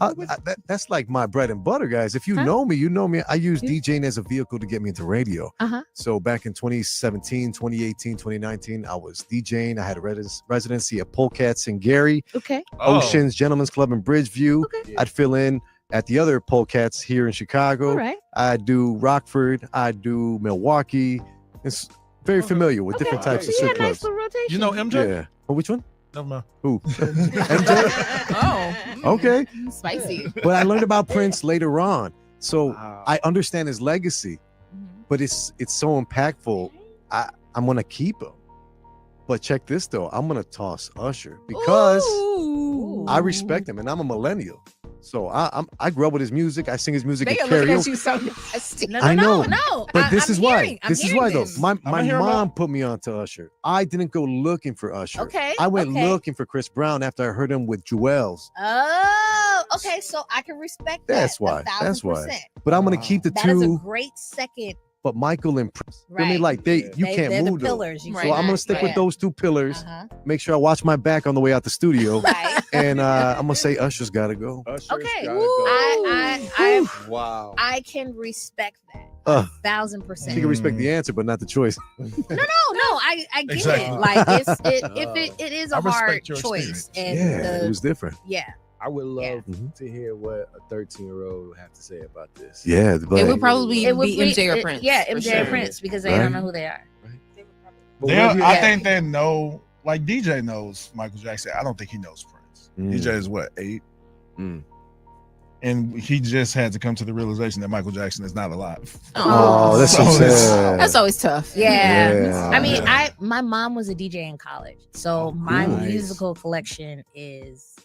That's like my bread and butter, guys. If you Huh? know me, you know me. I use Yeah. DJing as a vehicle to get me into radio. Uh-huh. So back in 2017, 2018, 2019, I was DJing. I had a residency at Polecats in Gary, Okay. Oh. Oceans Gentlemen's Club in Bridgeview. Okay. I'd fill in at the other Polecats here in Chicago. All right. I do Rockford. I do Milwaukee. It's very familiar with different types of So you strip had a nice clubs. little rotation. You know MJ? Yeah. Oh, which one? Never mind. Who? MJ? Oh. Okay. Spicy. But I learned about Prince later on. So I understand his legacy, but it's so impactful. I'm gonna keep him. But check this though, I'm gonna toss Usher because Ooh. I respect him and I'm a millennial. So I grew up with his music. I sing his music They at are looking at karaoke. you so nasty. No, I know. No. But this I'm is why. hearing- I'm This is hearing why though. this. My hearing about- mom put me on to Usher. I didn't go looking for Usher. Okay. I went okay. looking for Chris Brown after I heard him with Jewels. Oh, okay. So I can respect that. That's why. 1,000%. That's why. But I'm gonna keep the That is a two. great second. But Michael and Prince, feel me? Right. Like you They're can't the move them. pillars. You Right. So I'm gonna cannot- stick with yeah. those two pillars. Uh-huh. Make sure I watch my back on the way out the studio, Right. and I'm gonna say Usher's got to go. Okay. Woo. Wow. I can respect that. Uh, 1,000%. She can respect the answer, but not the choice. No, I get Exactly. it. Like it is a I respect hard your choice. experience. And Yeah, it was different. yeah. I would love Yeah. to hear what a 13-year-old would have to say about this. Yeah, It but would probably It would be MJ or it- Prince. Yeah, for MJ or sure. Prince because they Right. don't know who they are. But They, what if you- I think they know. Like DJ knows Michael Jackson. I don't think he knows Prince. Mm. DJ is what 8, Mm. and he just had to come to the realization that Michael Jackson is not alive. oh, that's so So it's- sad. That's always tough. Yeah. Yeah. I mean, my mom was a DJ in college, so my nice. musical collection is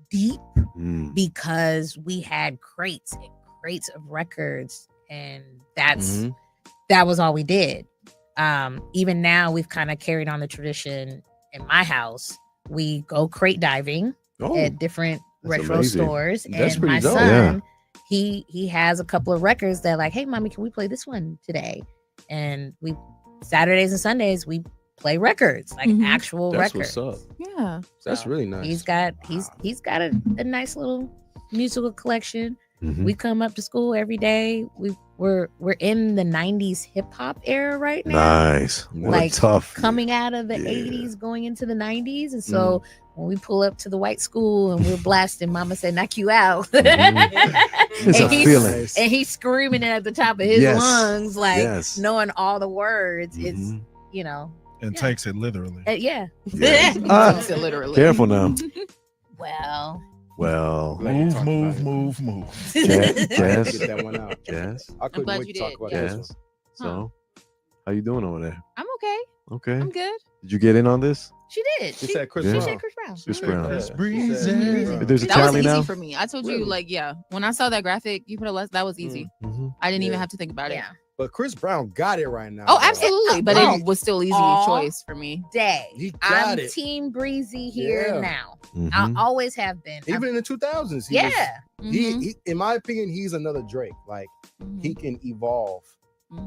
deep Mm. because we had crates and crates of records, and Mhm. that was all we did. Even now, we've kind of carried on the tradition in my house. We go crate diving Oh, at different retro amazing. stores. That's And pretty my dope. son, he has a couple of records that like, hey, mommy, can we play this one today? And we Saturdays and Sundays we play records, like actual That's records. what's up. Yeah. That's really nice. He's got a nice little musical collection. We come up to school every day. We're in the 90s hip hop era right now. Nice. What Like, tough. Coming out of the 80s, going into the 90s. And so when we pull up to the white school and we're blasting, Mama said, knock you out. It's a feeling. And he's screaming it at the top of his lungs, like knowing all the words. It's, you know. And takes it literally. Yeah. Takes it literally. Careful now. Well. Move. Yes. Get that one out. Yes. I couldn't glad wait you to talk did. about Yes. this one. So, how you doing over there? I'm okay. Okay. I'm good. Did you get in on this? She did. She said Chris Yeah. Brown. She said Chris Brown. Chris Brown. Yeah. Breezy. There's a That was tally easy now. for me. I told you, like, when I saw that graphic, you put a less. That was easy. I didn't even have to think about it. Yeah. But Chris Brown got it right now. Oh, absolutely. But Oh. it was still easy All choice for me. Day. He got I'm it. Team Breezy here Yeah. now. Mhm. I always have been. Even in the 2000s. Yeah. He, in my opinion, he's another Drake. Like, he can evolve.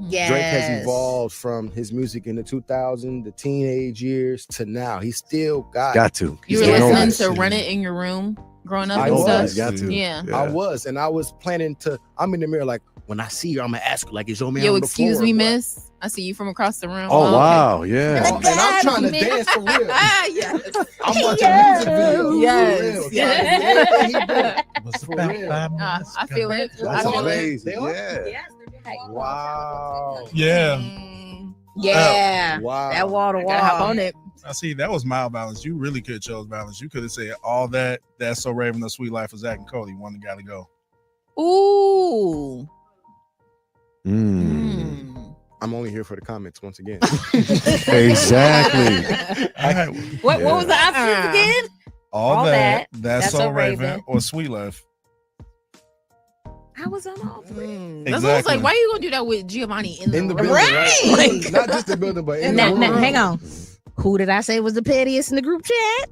Yes. Drake has evolved from his music in the 2000s, the teenage years, to now. He still got to. You were He's listening still to Run It in your room growing up I and was. stuff. Got to. Yeah. I was, and I was planning to. I'm in the mirror, like, when I see her, I'm gonna ask her, like, is your man Yo, on the excuse floor me, or what? miss. I see you from across the room. Oh, okay. wow. Yeah. And I'm trying to Miss. dance for real. Yes. I'm watching a music video. Yes. For real. Trying to do everything he do. For real. I feel it. I That's feel it. amazing. They are? Yeah. Wow. Yeah. Yeah. Wow. That wall to I gotta hop wall. on it. I see. That was mild balance. You really could have chose balance. You could have said all that. That's So Raven, The Sweet Life of Zach and Cody. One that got to go. Ooh. I'm only here for the comments once again. Exactly. All right. What was the options again? All that. That's That's So So Raven Raven. or Sweet Life. I was on all three. That's what I was Exactly. like, why are you gonna do that with Giovonnie in the building, Right. right? Not just the building, but in the Now, room. hang on. Who did I say was the pettiest in the group chat?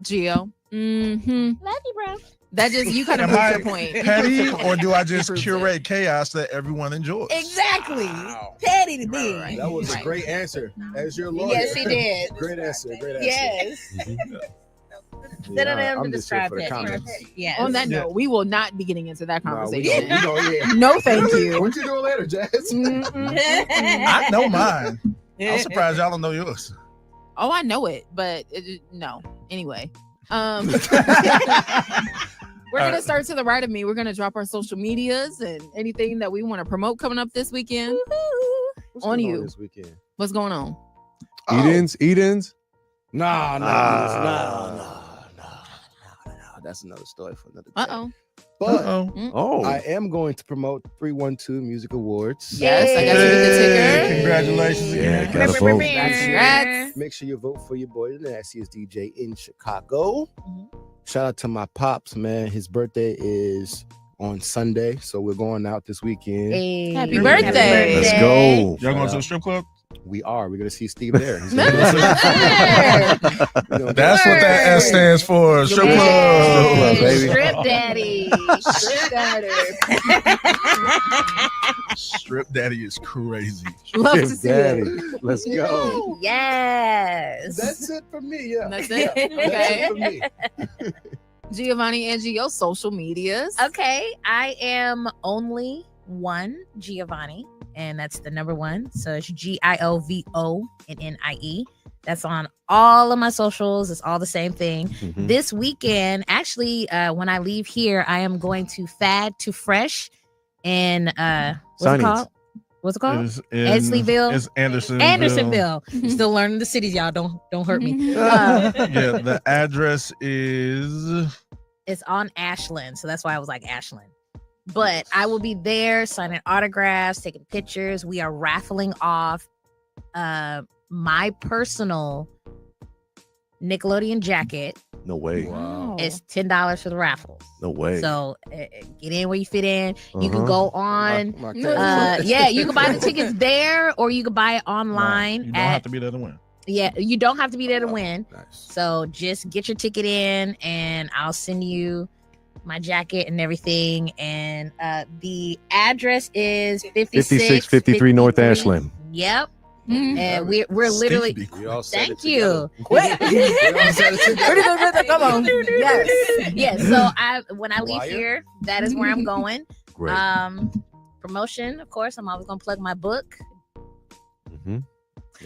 Gio? Love you, bro. That just you kind of Am proved I your point. petty or do I just Proves it. curate chaos that everyone enjoys? Exactly. Wow. Petty to me. Right. That was a Right. great answer. As your lawyer. Yes, he did. Great answer. Great answer. Yes. Yeah, I'm I'm just here describe for the petty. comments. Yes. On that note, we will not be getting into that Nah, we conversation. yeah. No, thank you. What you doing later, Jazz? I know mine. I'm surprised y'all don't know yours. Oh, I know it, but no. Anyway, we're gonna start to the right of me. We're gonna drop our social medias and anything that we want to promote coming up this weekend. What's On going you. this weekend? What's going on? Edens? Nah. That's another story for another day. Uh-oh. But Oh. I am going to promote 312 Music Awards. Yes, I got to get the ticker. Congratulations again. Yeah, gotta vote. Congrats. Make sure you vote for your boy, the nastiest DJ in Chicago. Shout out to my pops, man. His birthday is on Sunday, so we're going out this weekend. Hey. Happy birthday. Let's go. Y'all going to the strip club? We are. We're gonna see Steve there. He's gonna do That's what that S stands for. Strip club. Club, baby. Strip daddy. Strip daddy. Strip daddy is crazy. Love to Strip see daddy. it. Let's go. Yes. That's it for me. Yeah. That's it? That's Okay. it for me. Giovonnie and Gio social medias. Okay, I am only one Giovonnie, and that's the number one. So it's GIOVONNIE. That's on all of my socials. It's all the same thing. This weekend, actually, when I leave here, I am going to Fad to Fresh in what's it called? What's it called? Edsleyville. It's Andersonville. Andersonville. Still learning the cities, y'all. Don't hurt me. Yeah, the address is. It's on Ashland, so that's why I was like Ashland. But I will be there signing autographs, taking pictures. We are raffling off my personal Nickelodeon jacket. No way. Wow. It's $10 for the raffles. No way. So get in where you fit in. You can go on. My Yeah, you can buy the tickets there, or you can buy it online You don't at have to be there to win. Yeah, you don't have to be there to win. Nice. So just get your ticket in, and I'll send you my jacket and everything. And the address is 5653 North Ashland. Yep. And we're literally. We all said Thank it you. Come on. Yes. So when I leave here, that is where I'm going. Great. Promotion, of course. I'm always gonna plug my book. Mm-hmm.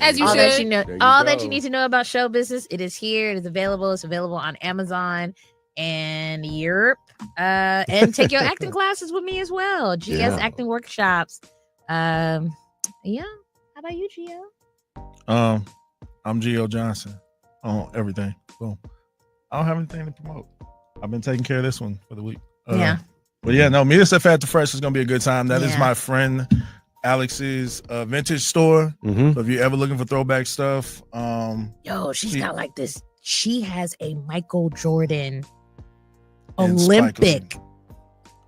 As you All should. that you know, There you all go. that you need to know about show business. It is here. It is available. It's available on Amazon and Europe. And take your acting classes with me as well. GS Yeah. acting workshops. Yeah. How about you, Gio? I'm Gio Johnson on everything. Boom. I don't have anything to promote. I've been taking care of this one for the week. Yeah. But yeah, no, Meet Us at Fat to Fresh is gonna be a good time. That is Yeah. my friend Alex's vintage store. Mm-hmm. So if you're ever looking for throwback stuff, Yo, she's She- got like this. She has a Michael Jordan And Olympic,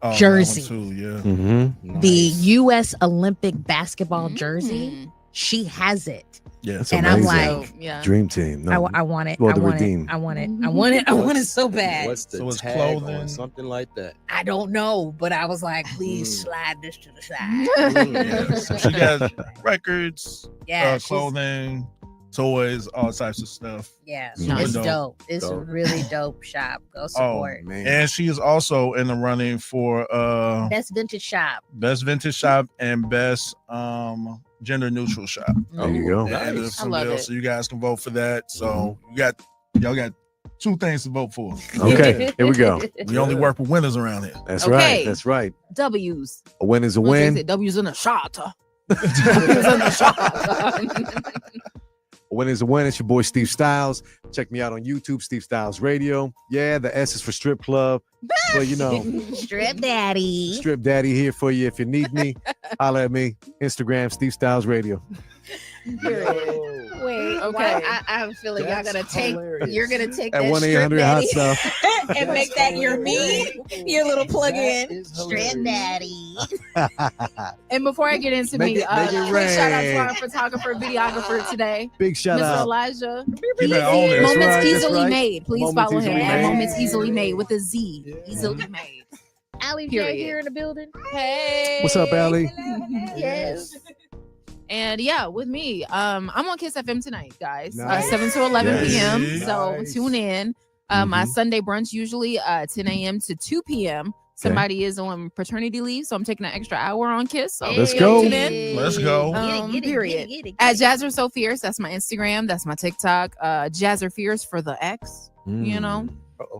that Jersey. one too, yeah. Mm-hmm. the U.S. Olympic basketball Mm. jersey. She has it. Yeah. That's And amazing. I'm like, Yeah. Dream Team. No. I want it. Well, I to want redeem. it. I want it. I want it. I want it so bad. What's the So it's tag clothing? on something like that? I don't know, but I was like, please slide this to the side. Yeah. So she got records, Yeah, she's- clothing, toys, all types of stuff. yeah, Nice. it's Dope. dope. It's a Dope. really dope shop. Go support. Man. And she is also in the running for Best vintage shop. best vintage shop and best gender neutral shop. There you go. At the end of Nice. some I love deal. it. So you guys can vote for that. So y'all got two things to vote for. Okay, here we go. We only work with winners around here. That's Okay. right. That's right. W's. A win is a Once they win. say W's in the shot. W's in the shot. A win is a win. It's your boy Steve Styles. Check me out on YouTube, Steve Styles Radio. Yeah, the S is for strip club. But you know, Strip daddy. strip daddy here for you if you need me. Holla at me. Instagram, Steve Styles Radio. Wait, Okay. okay. I have a feeling y'all That's gonna take. hilarious. You're gonna take At that 1-800 hot stuff. and make that your me, your little plug-in. That is Strip hilarious. daddy. And before I get into Make me, it- make it quick shout out to rain. our photographer, videographer today, Big shout Mr. out. Elijah. Keep it on there. That's Moments right, that's easily right. made. Please Moments follow him Easily at Made. Moments Easily Made with a Z. Yeah. Easily made. Allie J Period. here in the building. Hey. What's up, Allie? Yes. And yeah, with me, I'm on Kiss FM tonight, guys. Nice. 7 to 11 Yes. p.m. So Nice. tune in. My Sunday brunch usually 10 a.m. to 2 p.m. Somebody is on paternity leave, so I'm taking an extra hour on Kiss. So Let's go. tune in. Let's go. Period. At Jazzer So Fierce, that's my Instagram, that's my TikTok. Jazzer Fierce for the X, you know.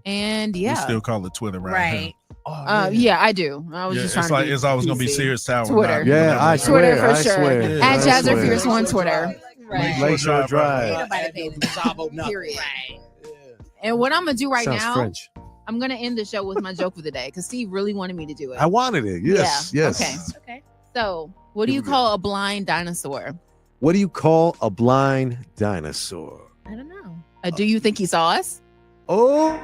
And We yeah, still call it Twitter, right? Right. yeah, I do. I was Yeah, just trying it's to like be it's always gonna be PC. Sears Tower. Twitter. not Yeah, I whatever. Twitter swear. for I sure. swear. Yeah, At I Jazzer swear. Fierce on Twitter. Right. Lakeshore Drive. Ain't nobody paying the job of nothing. Period. Right. And what I'm gonna do right Sounds now, French. I'm gonna end the show with my joke for the day because Steve really wanted me to do it. I wanted it. Yes. Yeah, Yes. okay. Okay. So, what do Here you we go. call a blind dinosaur? What do you call a blind dinosaur? I don't know. Do you think he saw us? Oh.